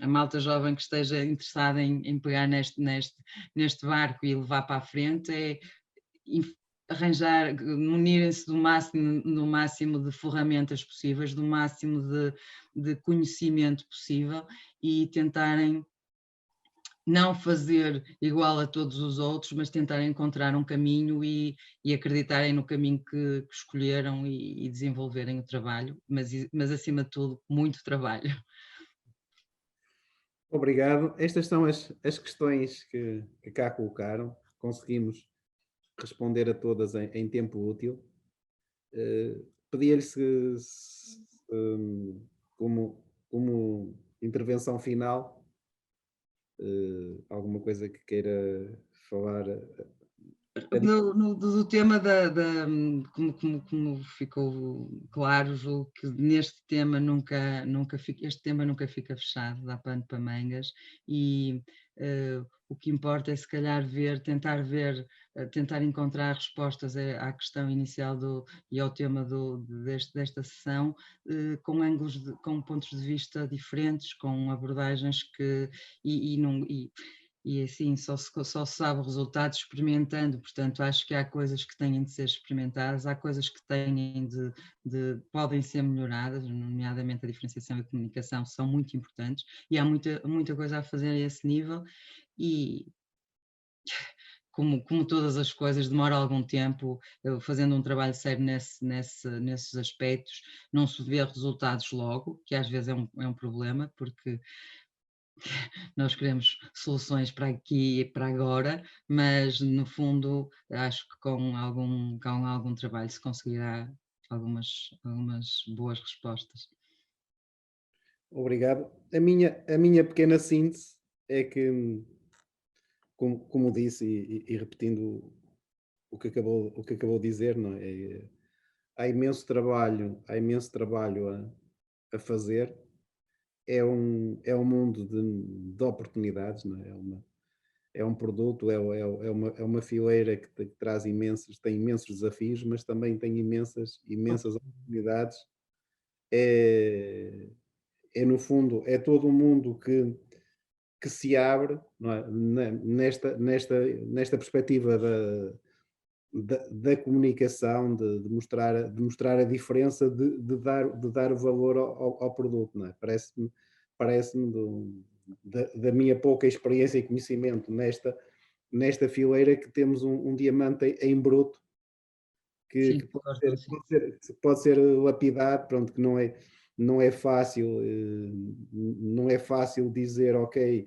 a malta jovem que esteja interessada em pegar neste barco e levar para a frente é arranjar, munirem-se do máximo de ferramentas possíveis, do máximo de conhecimento possível, e tentarem não fazer igual a todos os outros, mas tentar encontrar um caminho e acreditarem no caminho que escolheram e desenvolverem o trabalho, mas acima de tudo, muito trabalho. Obrigado. Estas são as questões que cá colocaram. Conseguimos responder a todas em tempo útil. Pedia-lhe como intervenção final, alguma coisa que queira falar. Do tema como ficou claro, julgo que neste tema este tema nunca fica fechado, dá pano para mangas, e o que importa é se calhar tentar encontrar respostas à questão inicial e ao tema desta sessão, com pontos de vista diferentes, com abordagens que e assim só se sabe o resultado experimentando. Portanto, acho que há coisas que têm de ser experimentadas, há coisas que podem ser melhoradas, nomeadamente a diferenciação e a comunicação são muito importantes, e há muita coisa a fazer a esse nível, e como todas as coisas, demora algum tempo. Fazendo um trabalho sério nesses aspectos, não se vê resultados logo, que às vezes é um problema, porque nós queremos soluções para aqui e para agora, mas no fundo acho que com algum trabalho se conseguirá algumas boas respostas. Obrigado. A minha pequena síntese é que, como disse, e repetindo o que acabou de dizer, não é? Há imenso trabalho a fazer. É um mundo de oportunidades, não é? É um produto, é uma fileira que traz tem imensos desafios, mas também tem imensas oportunidades. No fundo, é todo um mundo que se abre, não é? Nesta perspectiva da comunicação, de mostrar a diferença, de dar valor ao produto, não é? Parece-me da minha pouca experiência e conhecimento nesta fileira, que temos um diamante em bruto Sim, que pode ser lapidado, pronto, que não é fácil, não é fácil dizer, ok,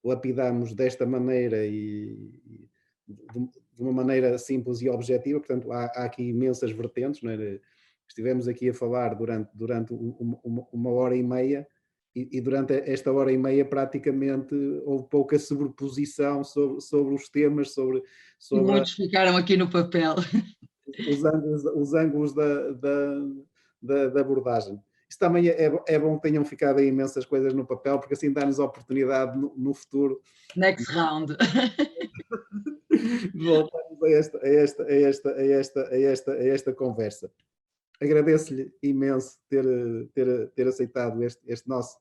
lapidamos desta maneira e de uma maneira simples e objetiva. Portanto, há aqui imensas vertentes, não é? Estivemos aqui a falar durante uma hora e meia, e durante esta hora e meia praticamente houve pouca sobreposição sobre os temas, e muitos ficaram aqui no papel. os ângulos da abordagem. Isso também é bom que tenham ficado aí imensas coisas no papel, porque assim dá-nos a oportunidade no futuro. Next round. De voltarmos a esta conversa. Agradeço-lhe imenso ter aceitado este nosso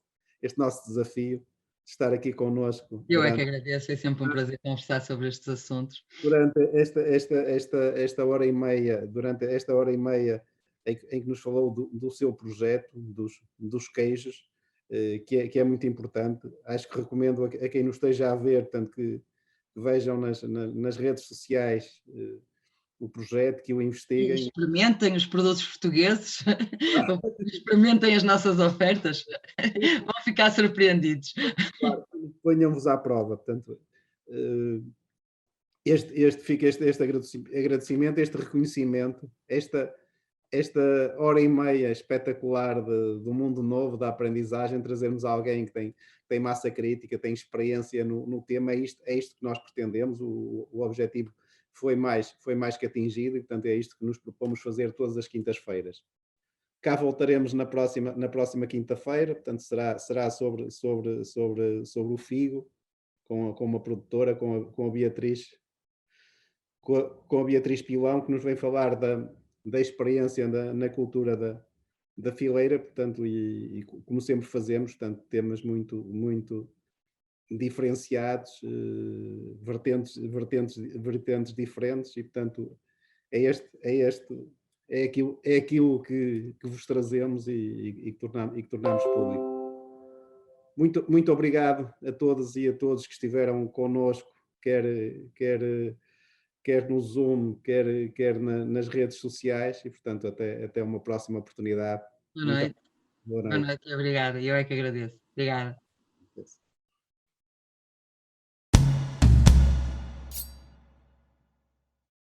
desafio, de estar aqui connosco. Eu é que agradeço, é sempre um prazer conversar sobre estes assuntos. Durante esta hora e meia, em que nos falou do seu projeto, dos queijos, que é muito importante. Acho que recomendo a quem nos esteja a ver, tanto que vejam nas redes sociais o projeto, que o investiguem. E experimentem os produtos portugueses, experimentem as nossas ofertas, vão ficar surpreendidos. Claro, ponham-vos à prova. Portanto, este agradecimento, este reconhecimento, esta hora e meia espetacular do mundo novo da aprendizagem, trazermos alguém que tem massa crítica, tem experiência no tema. É isto que nós pretendemos. O objetivo foi mais que atingido, e portanto é isto que nos propomos fazer todas as quintas-feiras. Cá voltaremos na próxima quinta-feira, portanto será sobre o figo, com uma produtora, com a Beatriz com a Beatriz Pilão, que nos vem falar da experiência na cultura da fileira, portanto, e como sempre fazemos, portanto, temas muito diferenciados, vertentes diferentes, e portanto é aquilo que vos trazemos e que tornamos público. Muito obrigado a todas e a todos que estiveram connosco, quer no Zoom, quer nas redes sociais, e portanto até uma próxima oportunidade. Boa Muito noite, boa boa noite. noite e obrigada. Eu é que agradeço. Obrigada.